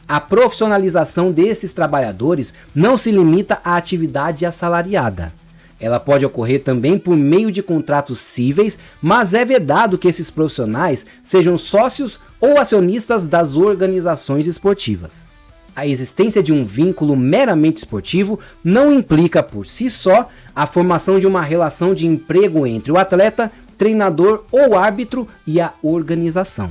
A profissionalização desses trabalhadores não se limita à atividade assalariada. Ela pode ocorrer também por meio de contratos cíveis, mas é vedado que esses profissionais sejam sócios ou acionistas das organizações esportivas. A existência de um vínculo meramente esportivo não implica por si só a formação de uma relação de emprego entre o atleta, treinador ou árbitro e a organização.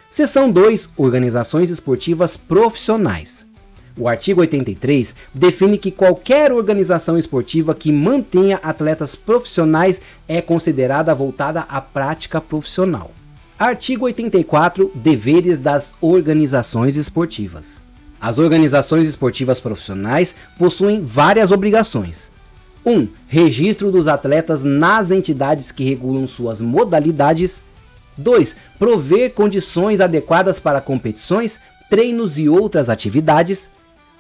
Seção 2. Organizações esportivas profissionais. O artigo 83 define que qualquer organização esportiva que mantenha atletas profissionais é considerada voltada à prática profissional. Artigo 84. Deveres das organizações esportivas. As organizações esportivas profissionais possuem várias obrigações. 1. Registro dos atletas nas entidades que regulam suas modalidades. 2. Prover condições adequadas para competições, treinos e outras atividades.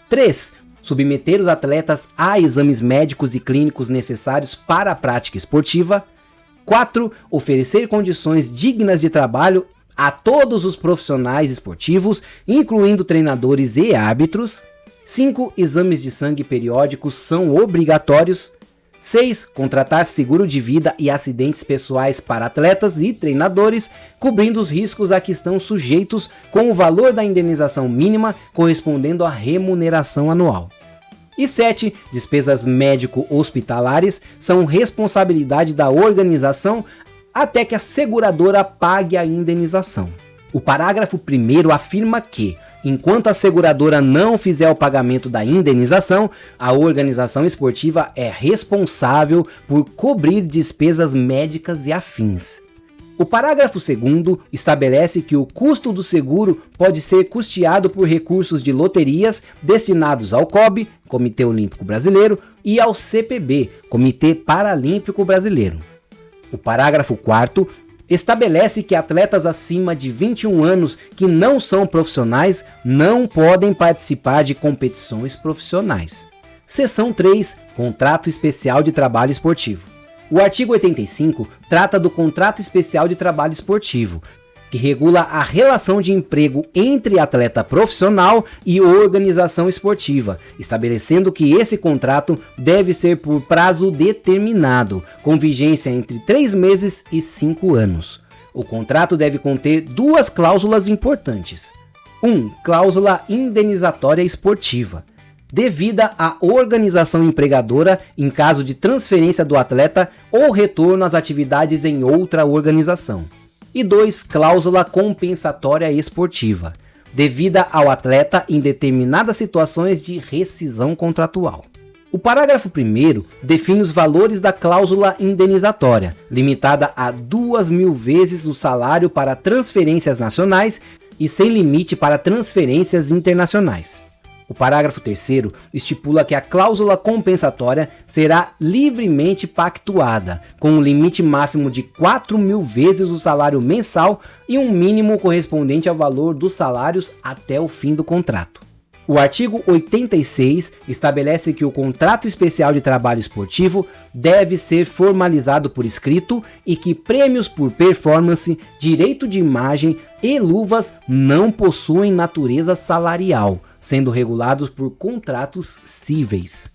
3. Submeter os atletas a exames médicos e clínicos necessários para a prática esportiva. 4. Oferecer condições dignas de trabalho a todos os profissionais esportivos, incluindo treinadores e árbitros. 5. Exames de sangue periódicos são obrigatórios. 6. Contratar seguro de vida e acidentes pessoais para atletas e treinadores, cobrindo os riscos a que estão sujeitos com o valor da indenização mínima correspondendo à remuneração anual. E 7. Despesas médico-hospitalares são responsabilidade da organização até que a seguradora pague a indenização. O parágrafo 1º afirma que, enquanto a seguradora não fizer o pagamento da indenização, a organização esportiva é responsável por cobrir despesas médicas e afins. O parágrafo 2º estabelece que o custo do seguro pode ser custeado por recursos de loterias destinados ao COB, Comitê Olímpico Brasileiro, e ao CPB, Comitê Paralímpico Brasileiro. O parágrafo 4º estabelece que atletas acima de 21 anos que não são profissionais não podem participar de competições profissionais. Seção 3. Contrato Especial de Trabalho Esportivo. O artigo 85 trata do Contrato Especial de Trabalho Esportivo, que regula a relação de emprego entre atleta profissional e organização esportiva, estabelecendo que esse contrato deve ser por prazo determinado, com vigência entre 3 meses e 5 anos. O contrato deve conter 2 cláusulas importantes. 1. Cláusula indenizatória esportiva, devida à organização empregadora em caso de transferência do atleta ou retorno às atividades em outra organização. E 2. Cláusula compensatória esportiva, devida ao atleta em determinadas situações de rescisão contratual. O parágrafo 1º define os valores da cláusula indenizatória, limitada a 2.000 vezes o salário para transferências nacionais e sem limite para transferências internacionais. O parágrafo 3º estipula que a cláusula compensatória será livremente pactuada, com um limite máximo de 4.000 vezes o salário mensal e um mínimo correspondente ao valor dos salários até o fim do contrato. O artigo 86 estabelece que o contrato especial de trabalho esportivo deve ser formalizado por escrito e que prêmios por performance, direito de imagem e luvas não possuem natureza salarial, sendo regulados por contratos cíveis.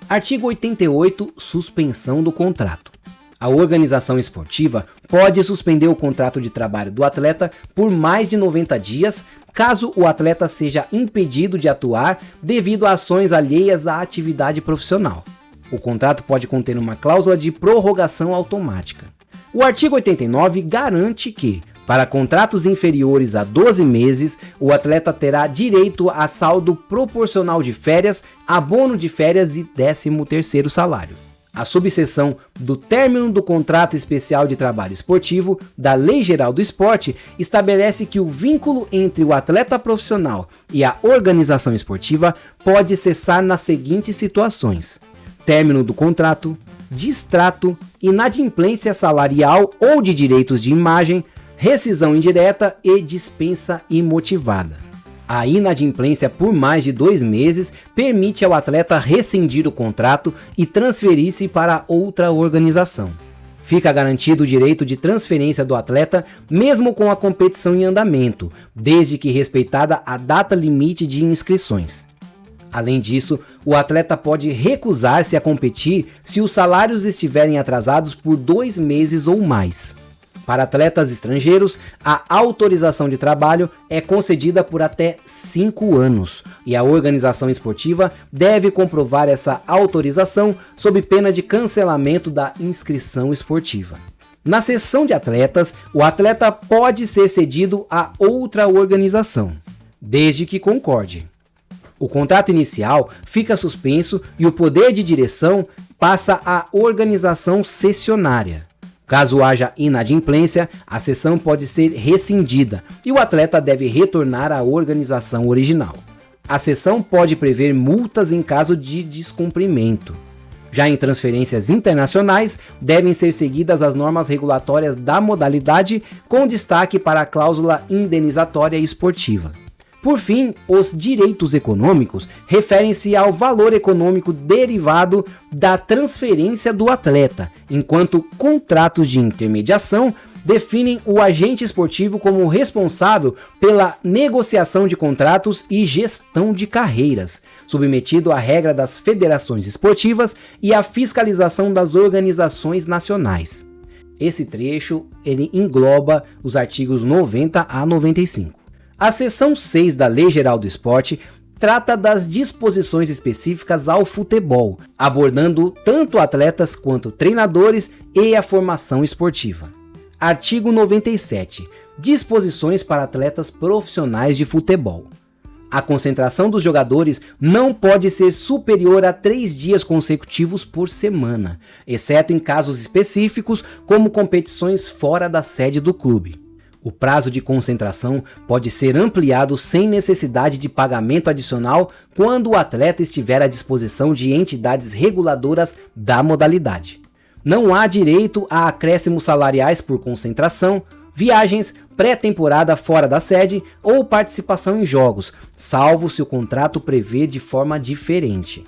Artigo 88. Suspensão do contrato. A organização esportiva pode suspender o contrato de trabalho do atleta por mais de 90 dias, caso o atleta seja impedido de atuar devido a ações alheias à atividade profissional. O contrato pode conter uma cláusula de prorrogação automática. O artigo 89 garante que, para contratos inferiores a 12 meses, o atleta terá direito a saldo proporcional de férias, abono de férias e 13º salário. A subseção do término do contrato especial de trabalho esportivo da Lei Geral do Esporte estabelece que o vínculo entre o atleta profissional e a organização esportiva pode cessar nas seguintes situações: término do contrato, distrato, inadimplência salarial ou de direitos de imagem, rescisão indireta e dispensa imotivada. A inadimplência por mais de 2 meses permite ao atleta rescindir o contrato e transferir-se para outra organização. Fica garantido o direito de transferência do atleta mesmo com a competição em andamento, desde que respeitada a data limite de inscrições. Além disso, o atleta pode recusar-se a competir se os salários estiverem atrasados por 2 meses ou mais. Para atletas estrangeiros, a autorização de trabalho é concedida por até 5 anos e a organização esportiva deve comprovar essa autorização sob pena de cancelamento da inscrição esportiva. Na seção de atletas, o atleta pode ser cedido a outra organização, desde que concorde. O contrato inicial fica suspenso e o poder de direção passa à organização cessionária. Caso haja inadimplência, a cessão pode ser rescindida e o atleta deve retornar à organização original. A cessão pode prever multas em caso de descumprimento. Já em transferências internacionais, devem ser seguidas as normas regulatórias da modalidade, com destaque para a cláusula indenizatória esportiva. Por fim, os direitos econômicos referem-se ao valor econômico derivado da transferência do atleta, enquanto contratos de intermediação definem o agente esportivo como responsável pela negociação de contratos e gestão de carreiras, submetido à regra das federações esportivas e à fiscalização das organizações nacionais. Esse trecho ele engloba os artigos 90 a 95. A seção 6 da Lei Geral do Esporte trata das disposições específicas ao futebol, abordando tanto atletas quanto treinadores e a formação esportiva. Artigo 97. Disposições para atletas profissionais de futebol. A concentração dos jogadores não pode ser superior a 3 dias consecutivos por semana, exceto em casos específicos como competições fora da sede do clube. O prazo de concentração pode ser ampliado sem necessidade de pagamento adicional quando o atleta estiver à disposição de entidades reguladoras da modalidade. Não há direito a acréscimos salariais por concentração, viagens, pré-temporada fora da sede ou participação em jogos, salvo se o contrato prevê de forma diferente.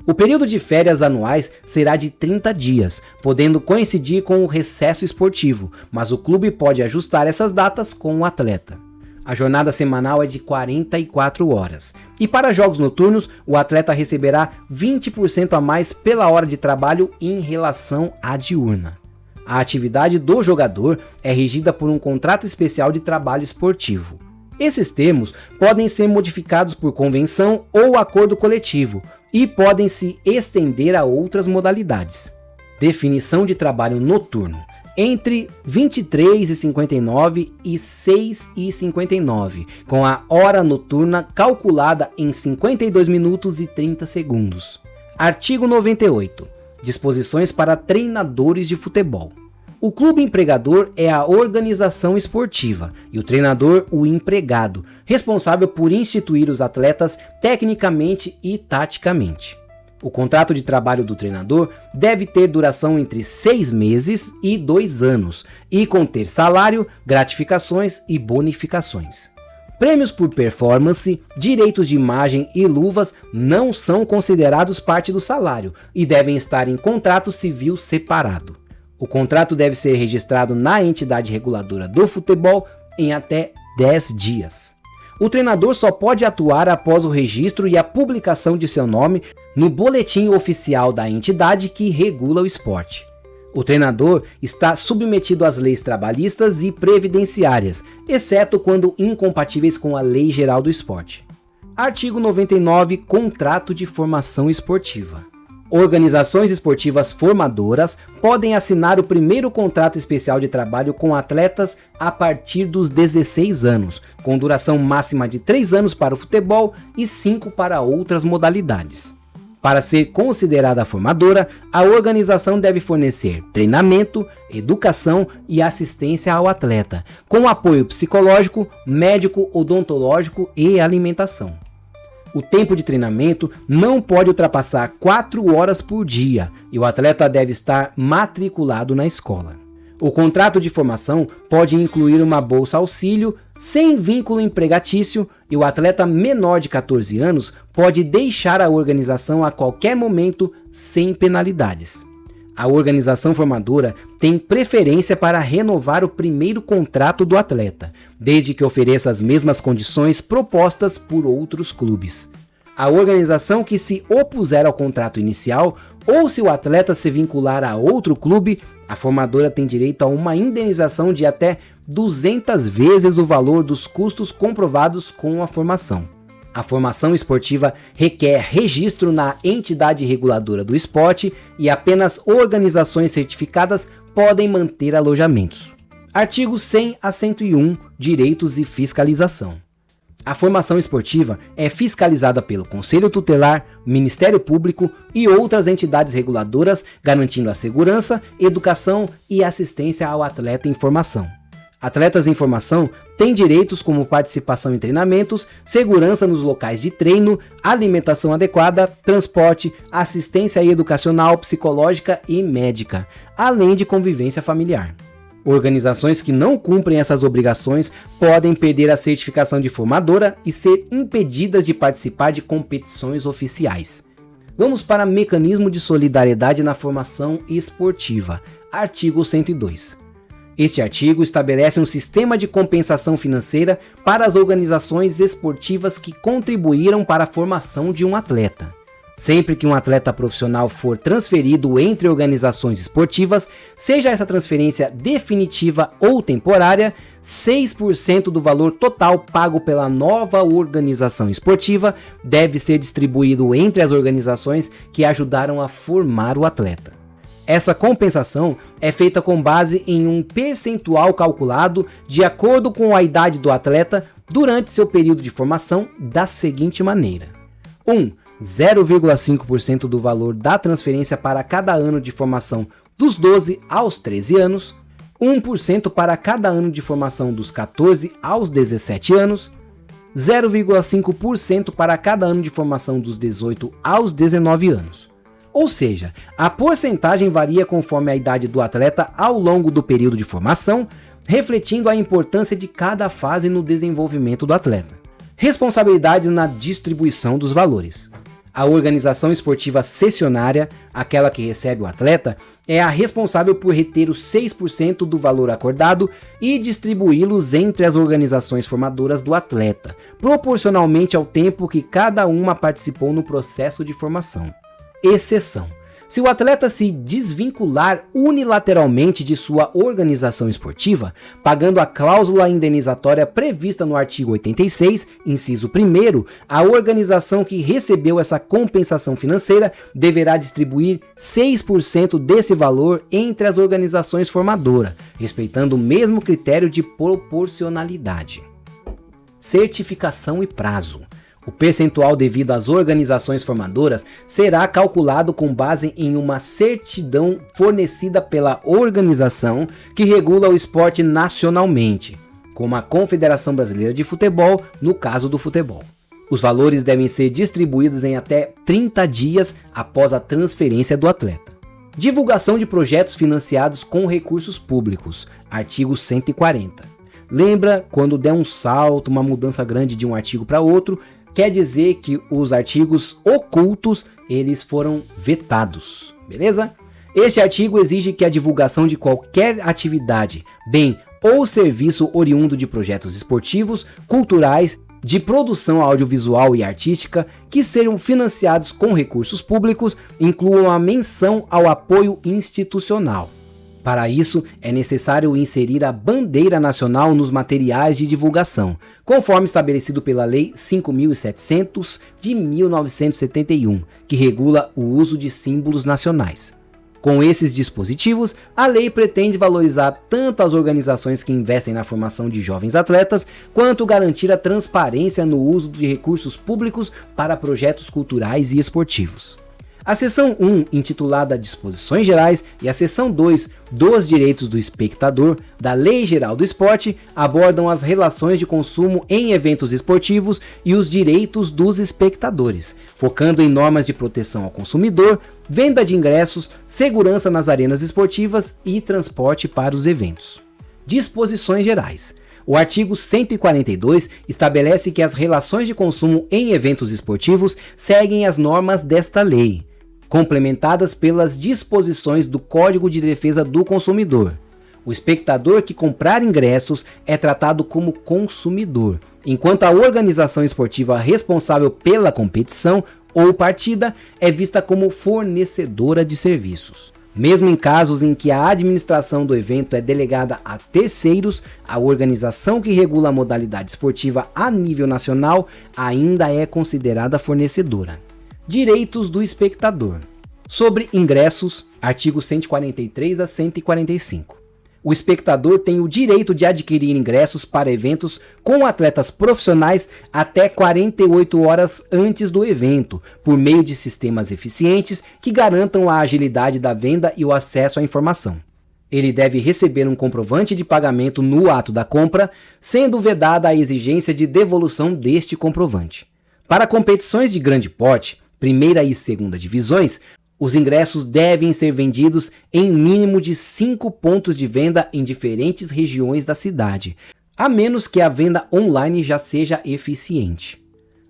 O período de férias anuais será de 30 dias, podendo coincidir com o recesso esportivo, mas o clube pode ajustar essas datas com o atleta. A jornada semanal é de 44 horas. E para jogos noturnos, o atleta receberá 20% a mais pela hora de trabalho em relação à diurna. A atividade do jogador é regida por um contrato especial de trabalho esportivo. Esses termos podem ser modificados por convenção ou acordo coletivo e podem se estender a outras modalidades. Definição de trabalho noturno: entre 23h59 e 6h59, com a hora noturna calculada em 52 minutos e 30 segundos. Artigo 98. Disposições para treinadores de futebol. O clube empregador é a organização esportiva e o treinador o empregado, responsável por instituir os atletas tecnicamente e taticamente. O contrato de trabalho do treinador deve ter duração entre 6 meses e 2 anos e conter salário, gratificações e bonificações. Prêmios por performance, direitos de imagem e luvas não são considerados parte do salário e devem estar em contrato civil separado. O contrato deve ser registrado na entidade reguladora do futebol em até 10 dias. O treinador só pode atuar após o registro e a publicação de seu nome no boletim oficial da entidade que regula o esporte. O treinador está submetido às leis trabalhistas e previdenciárias, exceto quando incompatíveis com a Lei Geral do Esporte. Artigo 99. Contrato de formação esportiva. Organizações esportivas formadoras podem assinar o primeiro contrato especial de trabalho com atletas a partir dos 16 anos, com duração máxima de 3 anos para o futebol e 5 para outras modalidades. Para ser considerada formadora, a organização deve fornecer treinamento, educação e assistência ao atleta, com apoio psicológico, médico, odontológico e alimentação. O tempo de treinamento não pode ultrapassar 4 horas por dia e o atleta deve estar matriculado na escola. O contrato de formação pode incluir uma bolsa auxílio sem vínculo empregatício e o atleta menor de 14 anos pode deixar a organização a qualquer momento sem penalidades. A organização formadora tem preferência para renovar o primeiro contrato do atleta, desde que ofereça as mesmas condições propostas por outros clubes. A organização que se opuser ao contrato inicial ou se o atleta se vincular a outro clube, a formadora tem direito a uma indenização de até 200 vezes o valor dos custos comprovados com a formação. A formação esportiva requer registro na entidade reguladora do esporte e apenas organizações certificadas podem manter alojamentos. Artigos 100 a 101. Direitos e fiscalização. A formação esportiva é fiscalizada pelo Conselho Tutelar, Ministério Público e outras entidades reguladoras, garantindo a segurança, educação e assistência ao atleta em formação. Atletas em formação têm direitos como participação em treinamentos, segurança nos locais de treino, alimentação adequada, transporte, assistência educacional, psicológica e médica, além de convivência familiar. Organizações que não cumprem essas obrigações podem perder a certificação de formadora e ser impedidas de participar de competições oficiais. Vamos para mecanismo de solidariedade na formação esportiva. Artigo 102. Este artigo estabelece um sistema de compensação financeira para as organizações esportivas que contribuíram para a formação de um atleta. Sempre que um atleta profissional for transferido entre organizações esportivas, seja essa transferência definitiva ou temporária, 6% do valor total pago pela nova organização esportiva deve ser distribuído entre as organizações que ajudaram a formar o atleta. Essa compensação é feita com base em um percentual calculado de acordo com a idade do atleta durante seu período de formação da seguinte maneira: 1. 0,5% do valor da transferência para cada ano de formação dos 12 aos 13 anos, 1% para cada ano de formação dos 14 aos 17 anos, 0,5% para cada ano de formação dos 18 aos 19 anos. Ou seja, a porcentagem varia conforme a idade do atleta ao longo do período de formação, refletindo a importância de cada fase no desenvolvimento do atleta. Responsabilidades na distribuição dos valores. A organização esportiva cessionária, aquela que recebe o atleta, é a responsável por reter os 6% do valor acordado e distribuí-los entre as organizações formadoras do atleta, proporcionalmente ao tempo que cada uma participou no processo de formação. Exceção: se o atleta se desvincular unilateralmente de sua organização esportiva, pagando a cláusula indenizatória prevista no artigo 86, inciso 1º, a organização que recebeu essa compensação financeira deverá distribuir 6% desse valor entre as organizações formadoras, respeitando o mesmo critério de proporcionalidade. Certificação e prazo. O percentual devido às organizações formadoras será calculado com base em uma certidão fornecida pela organização que regula o esporte nacionalmente, como a Confederação Brasileira de Futebol, no caso do futebol. Os valores devem ser distribuídos em até 30 dias após a transferência do atleta. Divulgação de projetos financiados com recursos públicos, artigo 140. Lembra quando der um salto, uma mudança grande de um artigo para outro, quer dizer que os artigos ocultos, eles foram vetados, beleza? Este artigo exige que a divulgação de qualquer atividade, bem ou serviço oriundo de projetos esportivos, culturais, de produção audiovisual e artística, que sejam financiados com recursos públicos, incluam a menção ao apoio institucional. Para isso, é necessário inserir a bandeira nacional nos materiais de divulgação, conforme estabelecido pela Lei 5.700 de 1971, que regula o uso de símbolos nacionais. Com esses dispositivos, a lei pretende valorizar tanto as organizações que investem na formação de jovens atletas, quanto garantir a transparência no uso de recursos públicos para projetos culturais e esportivos. A seção 1, intitulada Disposições Gerais, e a seção 2, dos Direitos do Espectador, da Lei Geral do Esporte, abordam as relações de consumo em eventos esportivos e os direitos dos espectadores, focando em normas de proteção ao consumidor, venda de ingressos, segurança nas arenas esportivas e transporte para os eventos. Disposições Gerais. O artigo 142 estabelece que as relações de consumo em eventos esportivos seguem as normas desta lei, complementadas pelas disposições do Código de Defesa do Consumidor. O espectador que comprar ingressos é tratado como consumidor, enquanto a organização esportiva responsável pela competição ou partida é vista como fornecedora de serviços. Mesmo em casos em que a administração do evento é delegada a terceiros, a organização que regula a modalidade esportiva a nível nacional ainda é considerada fornecedora. Direitos do espectador. Sobre ingressos, artigos 143 a 145. O espectador tem o direito de adquirir ingressos para eventos com atletas profissionais até 48 horas antes do evento, por meio de sistemas eficientes que garantam a agilidade da venda e o acesso à informação. Ele deve receber um comprovante de pagamento no ato da compra, sendo vedada a exigência de devolução deste comprovante. Para competições de grande porte, primeira e segunda divisões, os ingressos devem ser vendidos em mínimo de 5 pontos de venda em diferentes regiões da cidade, a menos que a venda online já seja eficiente.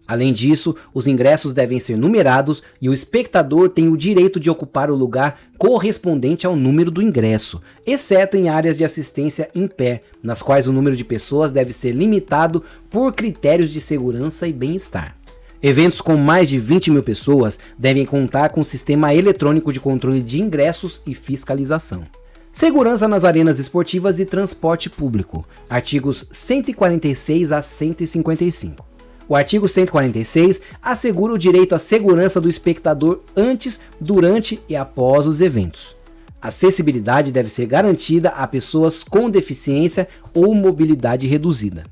Além disso, os ingressos devem ser numerados e o espectador tem o direito de ocupar o lugar correspondente ao número do ingresso, exceto em áreas de assistência em pé, nas quais o número de pessoas deve ser limitado por critérios de segurança e bem-estar. Eventos com mais de 20 mil pessoas devem contar com sistema eletrônico de controle de ingressos e fiscalização. Segurança nas arenas esportivas e transporte público, artigos 146 a 155. O artigo 146 assegura o direito à segurança do espectador antes, durante e após os eventos. A acessibilidade deve ser garantida a pessoas com deficiência ou mobilidade reduzida.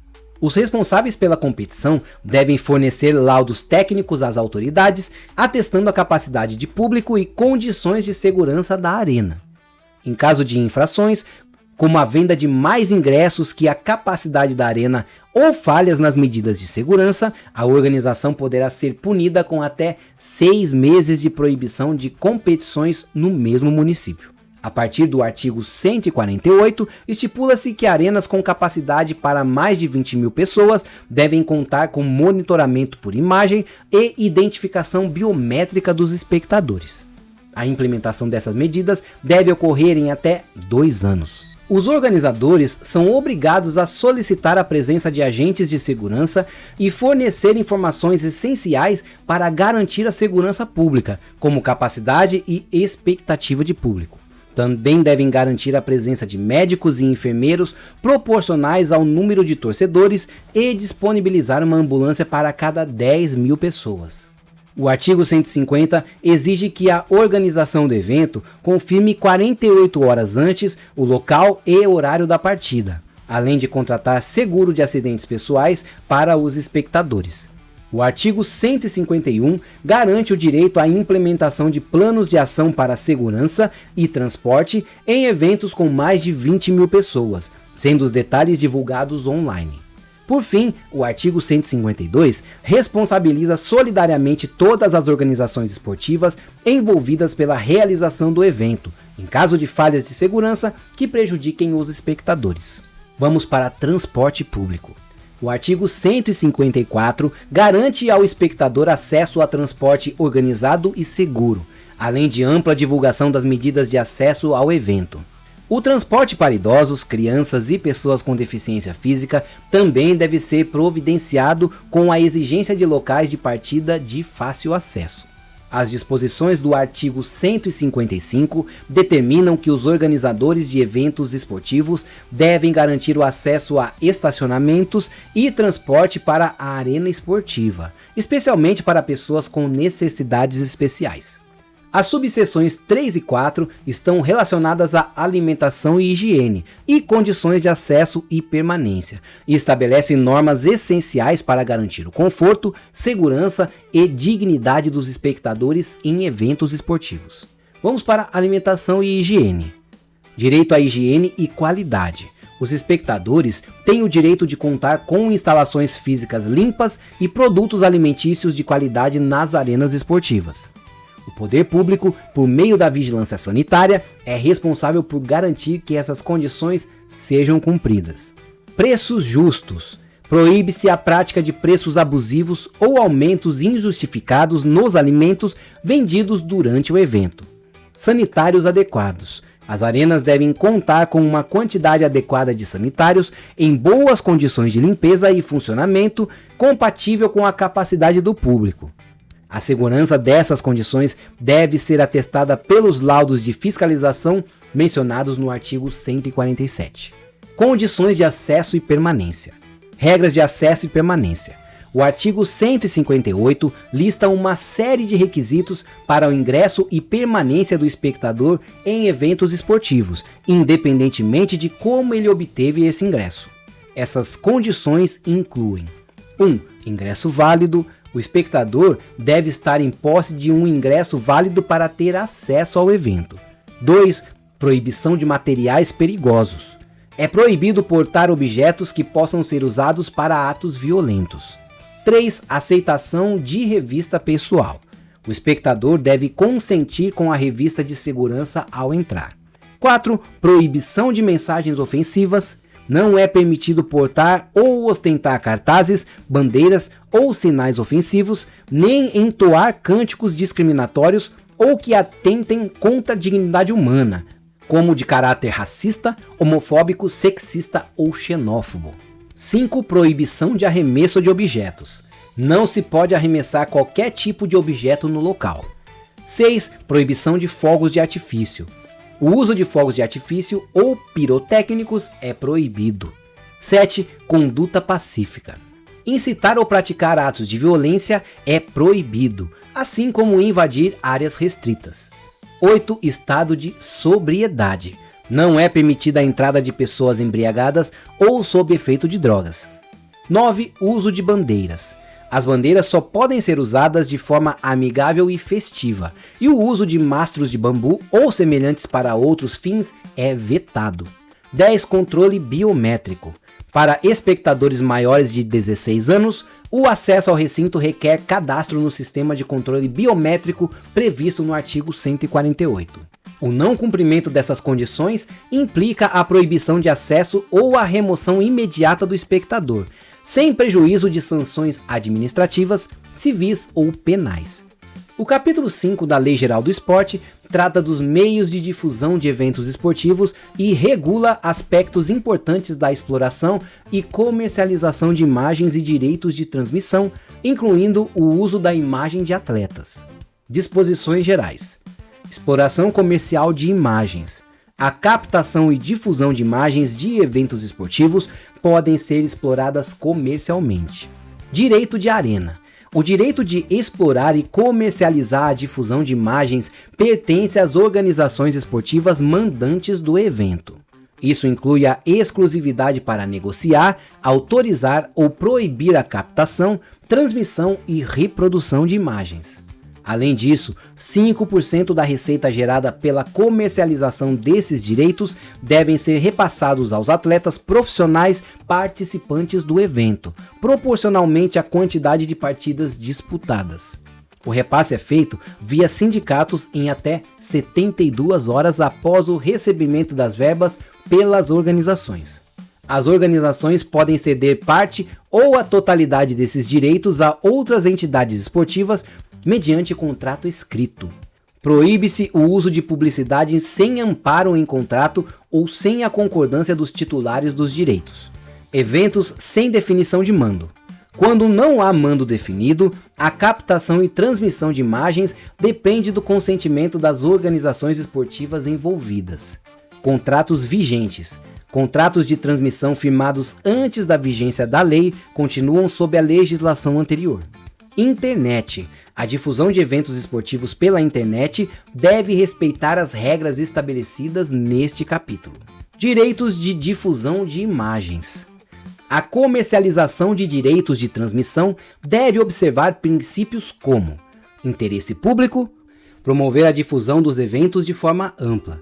Os responsáveis pela competição devem fornecer laudos técnicos às autoridades, atestando a capacidade de público e condições de segurança da arena. Em caso de infrações, como a venda de mais ingressos que a capacidade da arena ou falhas nas medidas de segurança, a organização poderá ser punida com até 6 meses de proibição de competições no mesmo município. A partir do artigo 148, estipula-se que arenas com capacidade para mais de 20 mil pessoas devem contar com monitoramento por imagem e identificação biométrica dos espectadores. A implementação dessas medidas deve ocorrer em até 2 anos. Os organizadores são obrigados a solicitar a presença de agentes de segurança e fornecer informações essenciais para garantir a segurança pública, como capacidade e expectativa de público. Também devem garantir a presença de médicos e enfermeiros proporcionais ao número de torcedores e disponibilizar uma ambulância para cada 10 mil pessoas. O artigo 150 exige que a organização do evento confirme 48 horas antes o local e horário da partida, além de contratar seguro de acidentes pessoais para os espectadores. O artigo 151 garante o direito à implementação de planos de ação para segurança e transporte em eventos com mais de 20 mil pessoas, sendo os detalhes divulgados online. Por fim, o artigo 152 responsabiliza solidariamente todas as organizações esportivas envolvidas pela realização do evento, em caso de falhas de segurança que prejudiquem os espectadores. Vamos para transporte público. O artigo 154 garante ao espectador acesso a transporte organizado e seguro, além de ampla divulgação das medidas de acesso ao evento. O transporte para idosos, crianças e pessoas com deficiência física também deve ser providenciado com a exigência de locais de partida de fácil acesso. As disposições do artigo 155 determinam que os organizadores de eventos esportivos devem garantir o acesso a estacionamentos e transporte para a arena esportiva, especialmente para pessoas com necessidades especiais. As subseções 3 e 4 estão relacionadas à alimentação e higiene e condições de acesso e permanência, e estabelecem normas essenciais para garantir o conforto, segurança e dignidade dos espectadores em eventos esportivos. Vamos para alimentação e higiene. Direito à higiene e qualidade. Os espectadores têm o direito de contar com instalações físicas limpas e produtos alimentícios de qualidade nas arenas esportivas. O poder público, por meio da vigilância sanitária, é responsável por garantir que essas condições sejam cumpridas. Preços justos. Proíbe-se a prática de preços abusivos ou aumentos injustificados nos alimentos vendidos durante o evento. Sanitários adequados. As arenas devem contar com uma quantidade adequada de sanitários em boas condições de limpeza e funcionamento, compatível com a capacidade do público. A segurança dessas condições deve ser atestada pelos laudos de fiscalização mencionados no artigo 147. Condições de acesso e permanência. Regras de acesso e permanência. O artigo 158 lista uma série de requisitos para o ingresso e permanência do espectador em eventos esportivos, independentemente de como ele obteve esse ingresso. Essas condições incluem: 1. Ingresso válido. O espectador deve estar em posse de um ingresso válido para ter acesso ao evento. 2. Proibição de materiais perigosos. É proibido portar objetos que possam ser usados para atos violentos. 3. Aceitação de revista pessoal. O espectador deve consentir com a revista de segurança ao entrar. 4. Proibição de mensagens ofensivas. Não é permitido portar ou ostentar cartazes, bandeiras ou sinais ofensivos, nem entoar cânticos discriminatórios ou que atentem contra a dignidade humana, como de caráter racista, homofóbico, sexista ou xenófobo. 5. Proibição de arremesso de objetos. Não se pode arremessar qualquer tipo de objeto no local. 6. Proibição de fogos de artifício. O uso de fogos de artifício ou pirotécnicos é proibido. 7. Conduta pacífica. Incitar ou praticar atos de violência é proibido, assim como invadir áreas restritas. 8. Estado de sobriedade. Não é permitida a entrada de pessoas embriagadas ou sob efeito de drogas. 9. Uso de bandeiras. As bandeiras só podem ser usadas de forma amigável e festiva, e o uso de mastros de bambu ou semelhantes para outros fins é vetado. 10. Controle biométrico. Para espectadores maiores de 16 anos, o acesso ao recinto requer cadastro no sistema de controle biométrico previsto no artigo 148. O não cumprimento dessas condições implica a proibição de acesso ou a remoção imediata do espectador, sem prejuízo de sanções administrativas, civis ou penais. O capítulo 5 da Lei Geral do Esporte trata dos meios de difusão de eventos esportivos e regula aspectos importantes da exploração e comercialização de imagens e direitos de transmissão, incluindo o uso da imagem de atletas. Disposições gerais. Exploração comercial de imagens. A captação e difusão de imagens de eventos esportivos podem ser exploradas comercialmente. Direito de arena. O direito de explorar e comercializar a difusão de imagens pertence às organizações esportivas mandantes do evento. Isso inclui a exclusividade para negociar, autorizar ou proibir a captação, transmissão e reprodução de imagens. Além disso, 5% da receita gerada pela comercialização desses direitos devem ser repassados aos atletas profissionais participantes do evento, proporcionalmente à quantidade de partidas disputadas. O repasse é feito via sindicatos em até 72 horas após o recebimento das verbas pelas organizações. As organizações podem ceder parte ou a totalidade desses direitos a outras entidades esportivas mediante contrato escrito. Proíbe-se o uso de publicidade sem amparo em contrato ou sem a concordância dos titulares dos direitos. Eventos sem definição de mando. Quando não há mando definido, a captação e transmissão de imagens depende do consentimento das organizações esportivas envolvidas. Contratos vigentes. Contratos de transmissão firmados antes da vigência da lei continuam sob a legislação anterior. Internet. A difusão de eventos esportivos pela internet deve respeitar as regras estabelecidas neste capítulo. Direitos de difusão de imagens. A comercialização de direitos de transmissão deve observar princípios como interesse público, promover a difusão dos eventos de forma ampla,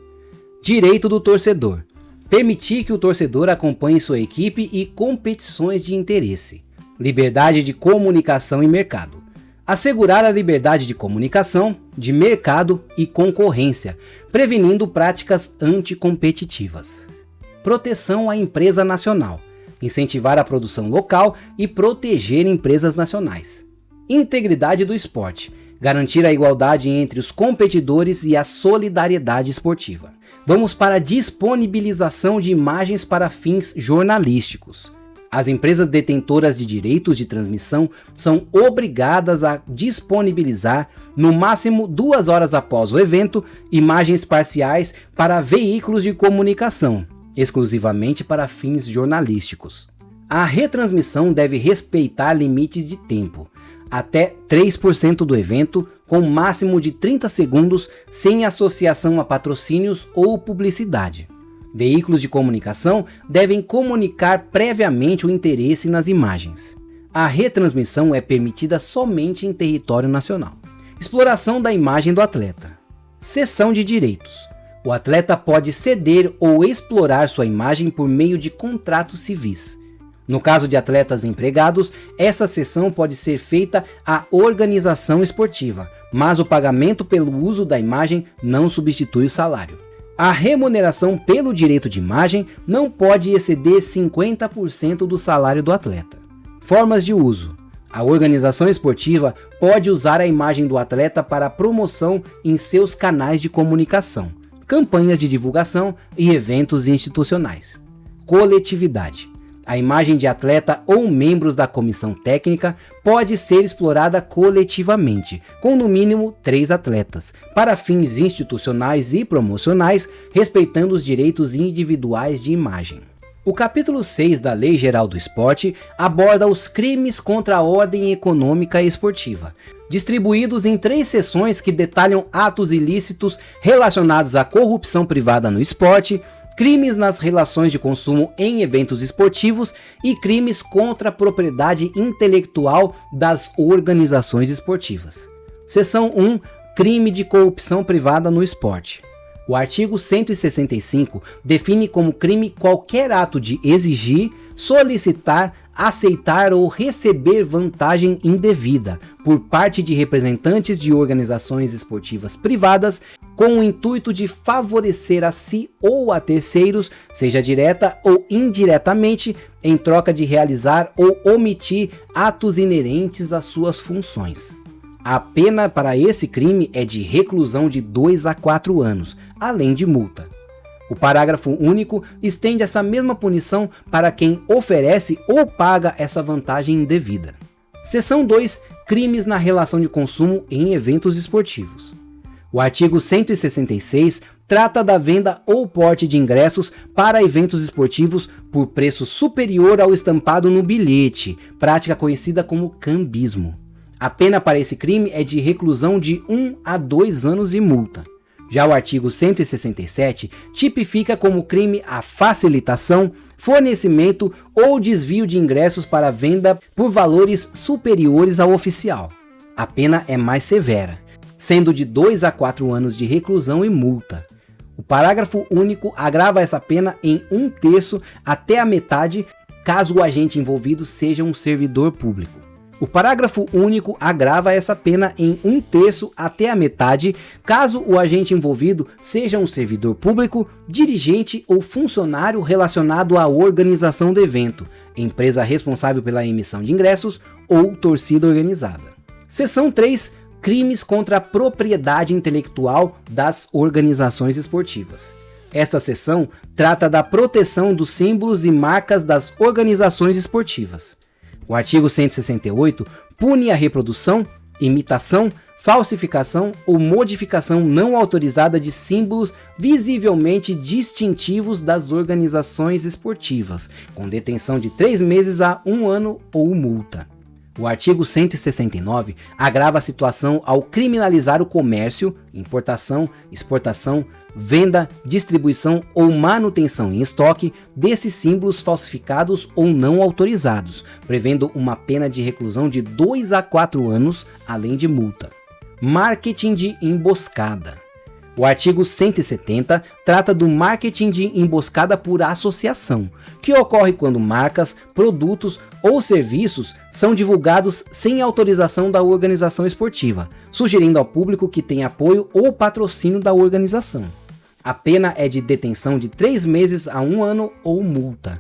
direito do torcedor, permitir que o torcedor acompanhe sua equipe e competições de interesse, liberdade de comunicação e mercado. Assegurar a liberdade de comunicação, de mercado e concorrência, prevenindo práticas anticompetitivas. Proteção à empresa nacional. Incentivar a produção local e proteger empresas nacionais. Integridade do esporte. Garantir a igualdade entre os competidores e a solidariedade esportiva. Vamos para a disponibilização de imagens para fins jornalísticos. As empresas detentoras de direitos de transmissão são obrigadas a disponibilizar, no máximo 2 horas após o evento, imagens parciais para veículos de comunicação, exclusivamente para fins jornalísticos. A retransmissão deve respeitar limites de tempo, até 3% do evento, com máximo de 30 segundos, sem associação a patrocínios ou publicidade. Veículos de comunicação devem comunicar previamente o interesse nas imagens. A retransmissão é permitida somente em território nacional. Exploração da imagem do atleta. Cessão de direitos. O atleta pode ceder ou explorar sua imagem por meio de contratos civis. No caso de atletas empregados, essa cessão pode ser feita à organização esportiva, mas o pagamento pelo uso da imagem não substitui o salário. A remuneração pelo direito de imagem não pode exceder 50% do salário do atleta. Formas de uso. A organização esportiva pode usar a imagem do atleta para promoção em seus canais de comunicação, campanhas de divulgação e eventos institucionais. Coletividade. A imagem de atleta ou membros da comissão técnica pode ser explorada coletivamente, com no mínimo 3 atletas, para fins institucionais e promocionais, respeitando os direitos individuais de imagem. O capítulo 6 da Lei Geral do Esporte aborda os crimes contra a ordem econômica esportiva, distribuídos em 3 seções que detalham atos ilícitos relacionados à corrupção privada no esporte, crimes nas relações de consumo em eventos esportivos e crimes contra a propriedade intelectual das organizações esportivas. Seção 1. Crime de corrupção privada no esporte. O artigo 165 define como crime qualquer ato de exigir, solicitar, aceitar ou receber vantagem indevida por parte de representantes de organizações esportivas privadas com o intuito de favorecer a si ou a terceiros, seja direta ou indiretamente, em troca de realizar ou omitir atos inerentes às suas funções. A pena para esse crime é de reclusão de 2 a 4 anos, além de multa. O parágrafo único estende essa mesma punição para quem oferece ou paga essa vantagem indevida. Seção 2. Crimes na relação de consumo em eventos esportivos. O artigo 166 trata da venda ou porte de ingressos para eventos esportivos por preço superior ao estampado no bilhete, prática conhecida como cambismo. A pena para esse crime é de reclusão de 1 a 2 anos e multa. Já o artigo 167 tipifica como crime a facilitação, fornecimento ou desvio de ingressos para venda por valores superiores ao oficial. A pena é mais severa, sendo de 2 a 4 anos de reclusão e multa. O parágrafo único agrava essa pena em 1/3 até a metade, caso o agente envolvido seja um servidor público. O parágrafo único agrava essa pena em 1/3 até a metade, caso o agente envolvido seja um servidor público, dirigente ou funcionário relacionado à organização do evento, empresa responsável pela emissão de ingressos ou torcida organizada. Seção 3. Crimes contra a propriedade intelectual das organizações esportivas. Esta seção trata da proteção dos símbolos e marcas das organizações esportivas. O artigo 168 pune a reprodução, imitação, falsificação ou modificação não autorizada de símbolos visivelmente distintivos das organizações esportivas, com detenção de 3 meses a 1 ano ou multa. O artigo 169 agrava a situação ao criminalizar o comércio, importação, exportação, venda, distribuição ou manutenção em estoque desses símbolos falsificados ou não autorizados, prevendo uma pena de reclusão de 2 a 4 anos, além de multa. Marketing de emboscada. O artigo 170 trata do marketing de emboscada por associação, que ocorre quando marcas, produtos ou serviços são divulgados sem autorização da organização esportiva, sugerindo ao público que tem apoio ou patrocínio da organização. A pena é de detenção de 3 meses a 1 ano ou multa.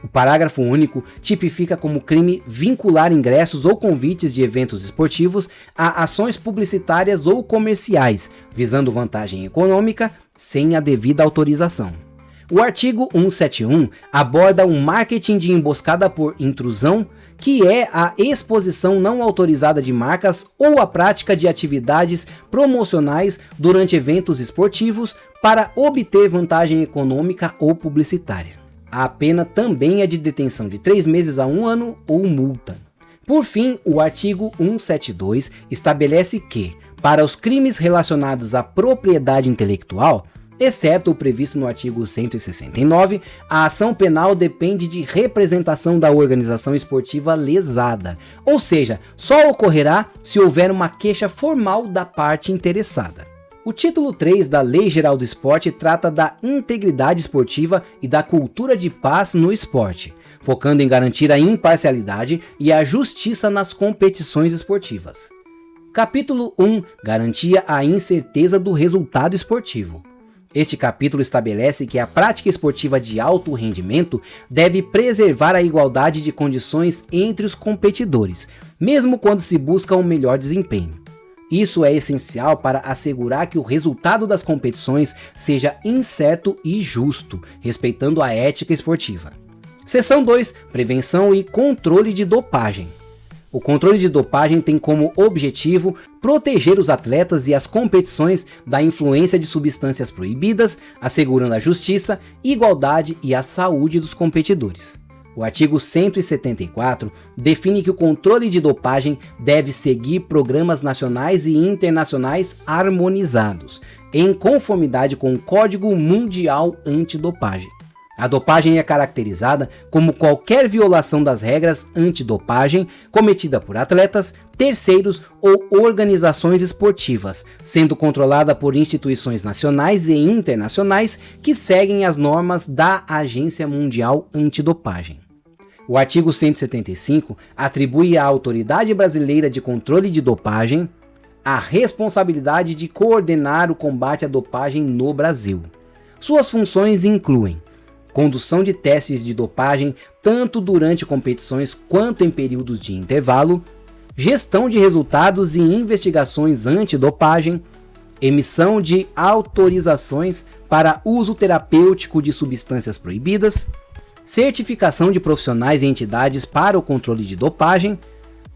O parágrafo único tipifica como crime vincular ingressos ou convites de eventos esportivos a ações publicitárias ou comerciais, visando vantagem econômica sem a devida autorização. O artigo 171 aborda o marketing de emboscada por intrusão, que é a exposição não autorizada de marcas ou a prática de atividades promocionais durante eventos esportivos para obter vantagem econômica ou publicitária. A pena também é de detenção de 3 meses a 1 ano ou multa. Por fim, o artigo 172 estabelece que, para os crimes relacionados à propriedade intelectual, exceto o previsto no artigo 169, a ação penal depende de representação da organização esportiva lesada, ou seja, só ocorrerá se houver uma queixa formal da parte interessada. O título 3 da Lei Geral do Esporte trata da integridade esportiva e da cultura de paz no esporte, focando em garantir a imparcialidade e a justiça nas competições esportivas. Capítulo 1. Garantia a incerteza do resultado esportivo. Este capítulo estabelece que a prática esportiva de alto rendimento deve preservar a igualdade de condições entre os competidores, mesmo quando se busca um melhor desempenho. Isso é essencial para assegurar que o resultado das competições seja incerto e justo, respeitando a ética esportiva. Seção 2. Prevenção e controle de dopagem. O controle de dopagem tem como objetivo proteger os atletas e as competições da influência de substâncias proibidas, assegurando a justiça, igualdade e a saúde dos competidores. O artigo 174 define que o controle de dopagem deve seguir programas nacionais e internacionais harmonizados. em conformidade com o Código Mundial Antidopagem. A dopagem é caracterizada como qualquer violação das regras antidopagem cometida por atletas, terceiros ou organizações esportivas, sendo controlada por instituições nacionais e internacionais que seguem as normas da Agência Mundial Antidopagem. O artigo 175 atribui à Autoridade Brasileira de Controle de Dopagem a responsabilidade de coordenar o combate à dopagem no Brasil. Suas funções incluem condução de testes de dopagem tanto durante competições quanto em períodos de intervalo, gestão de resultados e investigações antidopagem, emissão de autorizações para uso terapêutico de substâncias proibidas, certificação de profissionais e entidades para o controle de dopagem,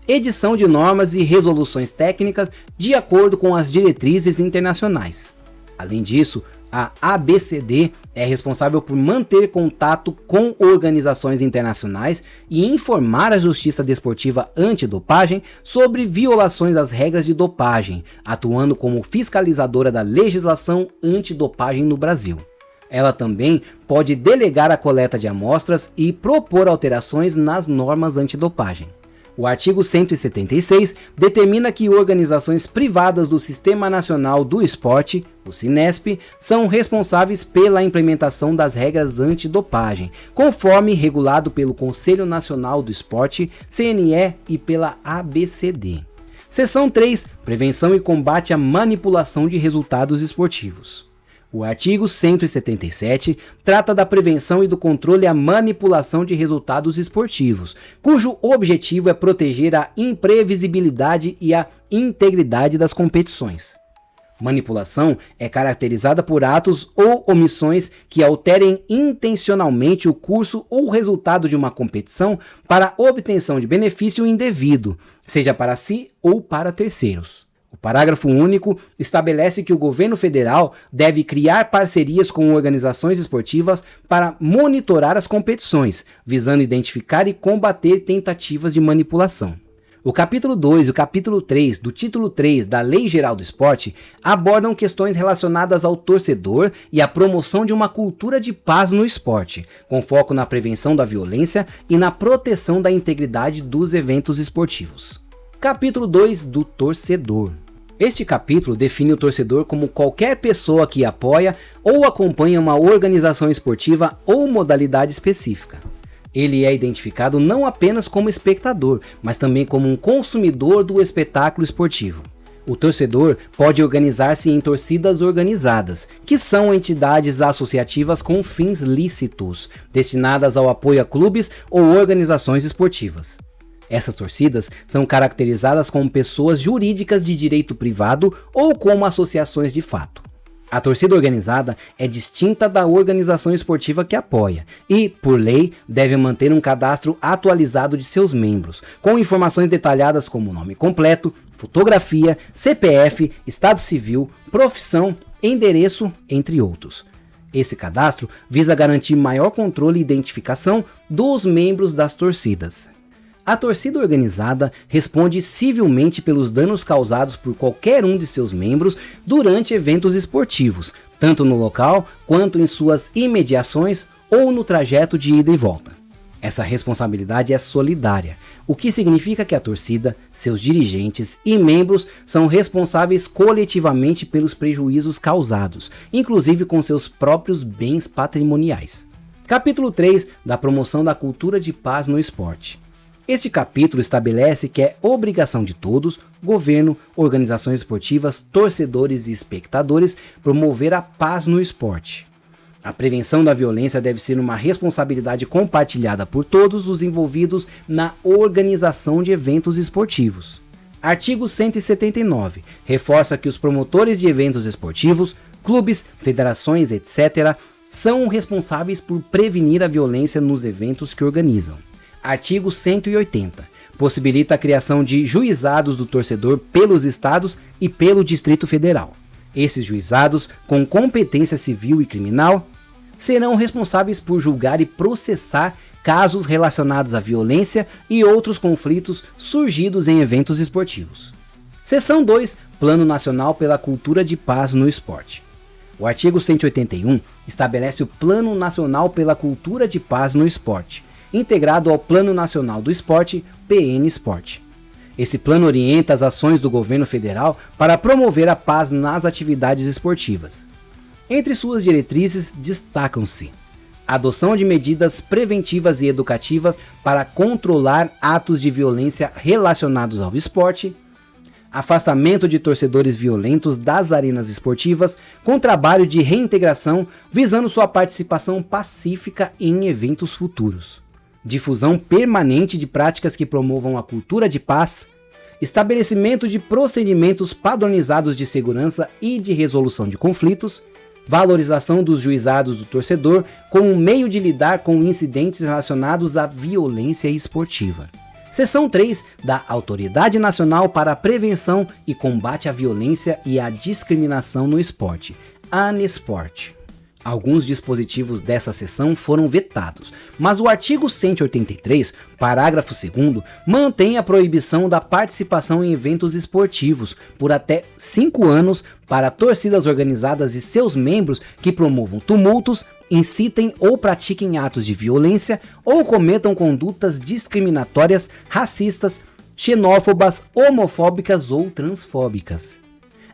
edição de normas e resoluções técnicas de acordo com as diretrizes internacionais. Além disso, a ABCD é responsável por manter contato com organizações internacionais e informar a Justiça Desportiva Antidopagem sobre violações às regras de dopagem, atuando como fiscalizadora da legislação antidopagem no Brasil. Ela também pode delegar a coleta de amostras e propor alterações nas normas antidopagem. O artigo 176 determina que organizações privadas do Sistema Nacional do Esporte, o Sinesp, são responsáveis pela implementação das regras antidopagem, conforme regulado pelo Conselho Nacional do Esporte, CNE, e pela ABCD. Seção 3. Prevenção e combate à manipulação de resultados esportivos. O artigo 177 trata da prevenção e do controle à manipulação de resultados esportivos, cujo objetivo é proteger a imprevisibilidade e a integridade das competições. Manipulação é caracterizada por atos ou omissões que alterem intencionalmente o curso ou resultado de uma competição para obtenção de benefício indevido, seja para si ou para terceiros. O parágrafo único estabelece que o governo federal deve criar parcerias com organizações esportivas para monitorar as competições, visando identificar e combater tentativas de manipulação. O capítulo 2 e o capítulo 3 do título 3 da Lei Geral do Esporte abordam questões relacionadas ao torcedor e à promoção de uma cultura de paz no esporte, com foco na prevenção da violência e na proteção da integridade dos eventos esportivos. Capítulo 2 do torcedor. Este capítulo define o torcedor como qualquer pessoa que apoia ou acompanha uma organização esportiva ou modalidade específica. Ele é identificado não apenas como espectador, mas também como um consumidor do espetáculo esportivo. O torcedor pode organizar-se em torcidas organizadas, que são entidades associativas com fins lícitos, destinadas ao apoio a clubes ou organizações esportivas. Essas torcidas são caracterizadas como pessoas jurídicas de direito privado ou como associações de fato. A torcida organizada é distinta da organização esportiva que apoia e, por lei, deve manter um cadastro atualizado de seus membros, com informações detalhadas como nome completo, fotografia, CPF, estado civil, profissão, endereço, entre outros. Esse cadastro visa garantir maior controle e identificação dos membros das torcidas. A torcida organizada responde civilmente pelos danos causados por qualquer um de seus membros durante eventos esportivos, tanto no local quanto em suas imediações ou no trajeto de ida e volta. Essa responsabilidade é solidária, o que significa que a torcida, seus dirigentes e membros são responsáveis coletivamente pelos prejuízos causados, inclusive com seus próprios bens patrimoniais. Capítulo 3 da promoção da cultura de paz no esporte. Este capítulo estabelece que é obrigação de todos, governo, organizações esportivas, torcedores e espectadores, promover a paz no esporte. A prevenção da violência deve ser uma responsabilidade compartilhada por todos os envolvidos na organização de eventos esportivos. Artigo 179. Reforça que os promotores de eventos esportivos, clubes, federações, etc., são responsáveis por prevenir a violência nos eventos que organizam. Artigo 180. Possibilita a criação de juizados do torcedor pelos estados e pelo Distrito Federal. Esses juizados, com competência civil e criminal, serão responsáveis por julgar e processar casos relacionados à violência e outros conflitos surgidos em eventos esportivos. Seção 2. Plano Nacional pela Cultura de Paz no Esporte. O artigo 181 estabelece o Plano Nacional pela Cultura de Paz no Esporte, integrado ao Plano Nacional do Esporte, PN Esporte. Esse plano orienta as ações do governo federal para promover a paz nas atividades esportivas. Entre suas diretrizes destacam-se a adoção de medidas preventivas e educativas para controlar atos de violência relacionados ao esporte, afastamento de torcedores violentos das arenas esportivas com trabalho de reintegração visando sua participação pacífica em eventos futuros, difusão permanente de práticas que promovam a cultura de paz, estabelecimento de procedimentos padronizados de segurança e de resolução de conflitos, valorização dos juizados do torcedor como um meio de lidar com incidentes relacionados à violência esportiva. Seção 3 da Autoridade Nacional para a Prevenção e Combate à Violência e à Discriminação no Esporte, ANESPORT. Alguns dispositivos dessa seção foram vetados, mas o artigo 183, parágrafo 2º, mantém a proibição da participação em eventos esportivos por até 5 anos para torcidas organizadas e seus membros que promovam tumultos, incitem ou pratiquem atos de violência ou cometam condutas discriminatórias, racistas, xenófobas, homofóbicas ou transfóbicas.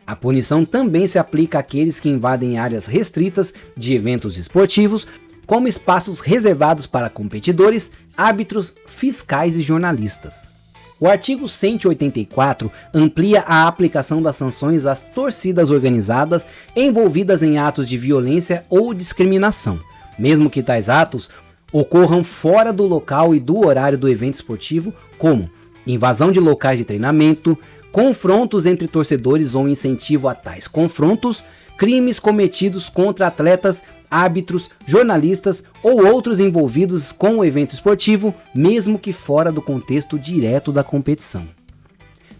A punição também se aplica àqueles que invadem áreas restritas de eventos esportivos, como espaços reservados para competidores, árbitros, fiscais e jornalistas. O artigo 184 amplia a aplicação das sanções às torcidas organizadas envolvidas em atos de violência ou discriminação, mesmo que tais atos ocorram fora do local e do horário do evento esportivo, como invasão de locais de treinamento, confrontos entre torcedores ou incentivo a tais confrontos, crimes cometidos contra atletas, árbitros, jornalistas ou outros envolvidos com o evento esportivo, mesmo que fora do contexto direto da competição.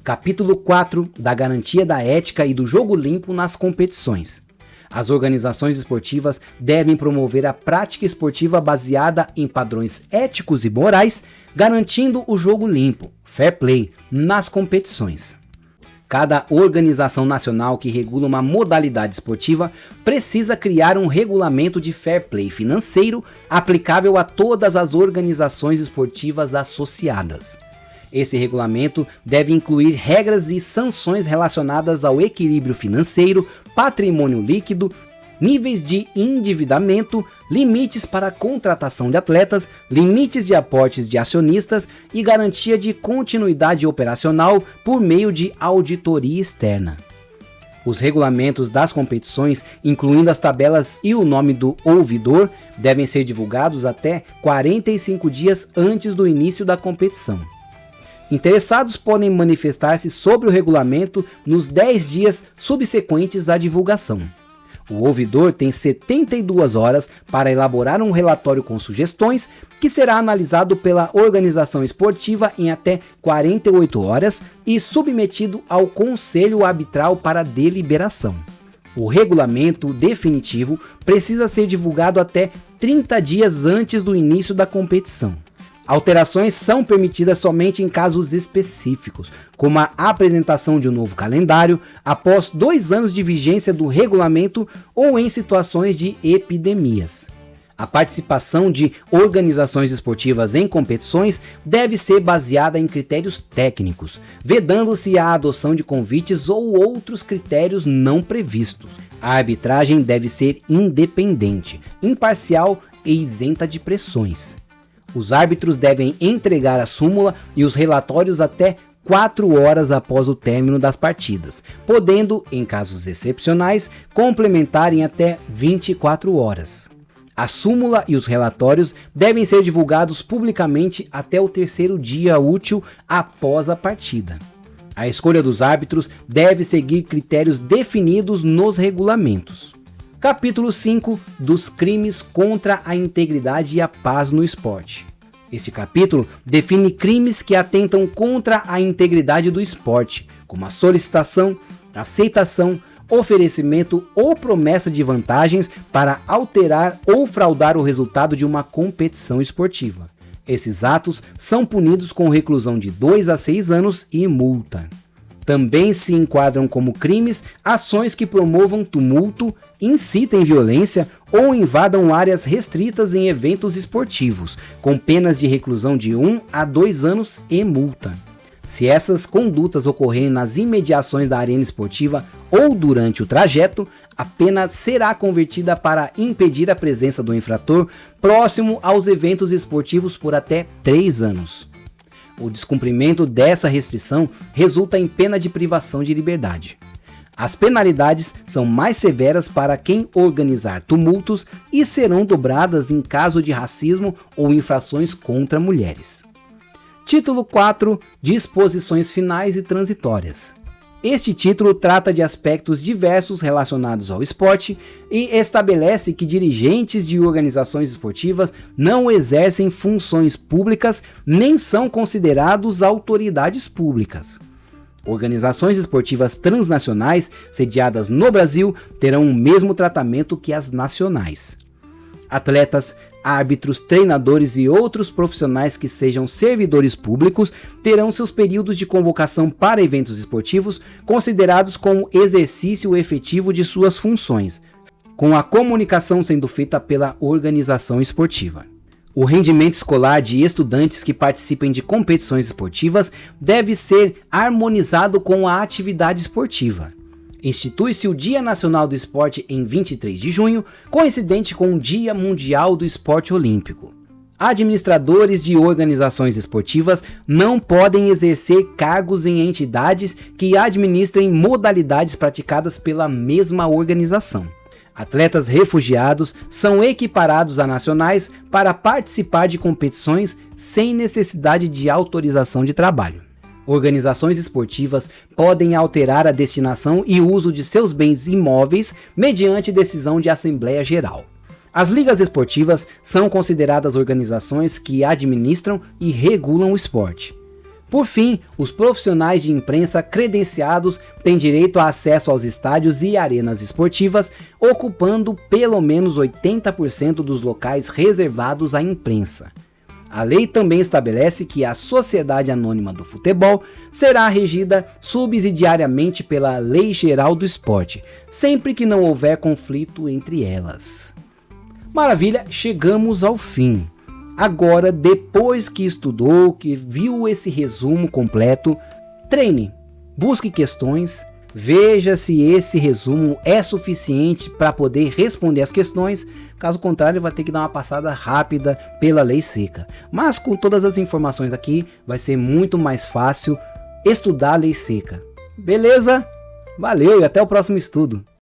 Capítulo 4 da Garantia da Ética e do Jogo Limpo nas competições. As organizações esportivas devem promover a prática esportiva baseada em padrões éticos e morais, garantindo o jogo limpo, fair play, nas competições. Cada organização nacional que regula uma modalidade esportiva precisa criar um regulamento de fair play financeiro aplicável a todas as organizações esportivas associadas. Esse regulamento deve incluir regras e sanções relacionadas ao equilíbrio financeiro, patrimônio líquido, níveis de endividamento, limites para a contratação de atletas, limites de aportes de acionistas e garantia de continuidade operacional por meio de auditoria externa. Os regulamentos das competições, incluindo as tabelas e o nome do ouvidor, devem ser divulgados até 45 dias antes do início da competição. Interessados podem manifestar-se sobre o regulamento nos 10 dias subsequentes à divulgação. O ouvidor tem 72 horas para elaborar um relatório com sugestões, que será analisado pela organização esportiva em até 48 horas e submetido ao Conselho Arbitral para deliberação. O regulamento definitivo precisa ser divulgado até 30 dias antes do início da competição. Alterações são permitidas somente em casos específicos, como a apresentação de um novo calendário após 2 anos de vigência do regulamento ou em situações de epidemias. A participação de organizações esportivas em competições deve ser baseada em critérios técnicos, vedando-se a adoção de convites ou outros critérios não previstos. A arbitragem deve ser independente, imparcial e isenta de pressões. Os árbitros devem entregar a súmula e os relatórios até 4 horas após o término das partidas, podendo, em casos excepcionais, complementar em até 24 horas. A súmula e os relatórios devem ser divulgados publicamente até o 3º dia útil após a partida. A escolha dos árbitros deve seguir critérios definidos nos regulamentos. Capítulo 5 dos crimes contra a integridade e a paz no esporte. Este capítulo define crimes que atentam contra a integridade do esporte, como a solicitação, aceitação, oferecimento ou promessa de vantagens para alterar ou fraudar o resultado de uma competição esportiva. Esses atos são punidos com reclusão de 2 a 6 anos e multa. Também se enquadram como crimes ações que promovam tumulto, incitem violência ou invadam áreas restritas em eventos esportivos, com penas de reclusão de 1 a 2 anos e multa. Se essas condutas ocorrerem nas imediações da arena esportiva ou durante o trajeto, a pena será convertida para impedir a presença do infrator próximo aos eventos esportivos por até 3 anos. O descumprimento dessa restrição resulta em pena de privação de liberdade. As penalidades são mais severas para quem organizar tumultos e serão dobradas em caso de racismo ou infrações contra mulheres. Título 4. Disposições finais e transitórias. Este título trata de aspectos diversos relacionados ao esporte e estabelece que dirigentes de organizações esportivas não exercem funções públicas nem são considerados autoridades públicas. Organizações esportivas transnacionais sediadas no Brasil terão o mesmo tratamento que as nacionais. Atletas, árbitros, treinadores e outros profissionais que sejam servidores públicos terão seus períodos de convocação para eventos esportivos considerados como exercício efetivo de suas funções, com a comunicação sendo feita pela organização esportiva. O rendimento escolar de estudantes que participem de competições esportivas deve ser harmonizado com a atividade esportiva. Institui-se o Dia Nacional do Esporte em 23 de junho, coincidente com o Dia Mundial do Esporte Olímpico. Administradores de organizações esportivas não podem exercer cargos em entidades que administrem modalidades praticadas pela mesma organização. Atletas refugiados são equiparados a nacionais para participar de competições sem necessidade de autorização de trabalho. Organizações esportivas podem alterar a destinação e uso de seus bens imóveis mediante decisão de Assembleia Geral. As ligas esportivas são consideradas organizações que administram e regulam o esporte. Por fim, os profissionais de imprensa credenciados têm direito a acesso aos estádios e arenas esportivas, ocupando pelo menos 80% dos locais reservados à imprensa. A lei também estabelece que a Sociedade Anônima do Futebol será regida subsidiariamente pela Lei Geral do Esporte, sempre que não houver conflito entre elas. Maravilha, chegamos ao fim. Agora, depois que estudou, que viu esse resumo completo, treine, busque questões, veja se esse resumo é suficiente para poder responder as questões. Caso contrário, vai ter que dar uma passada rápida pela lei seca. Mas com todas as informações aqui, vai ser muito mais fácil estudar a lei seca. Beleza? Valeu e até o próximo estudo.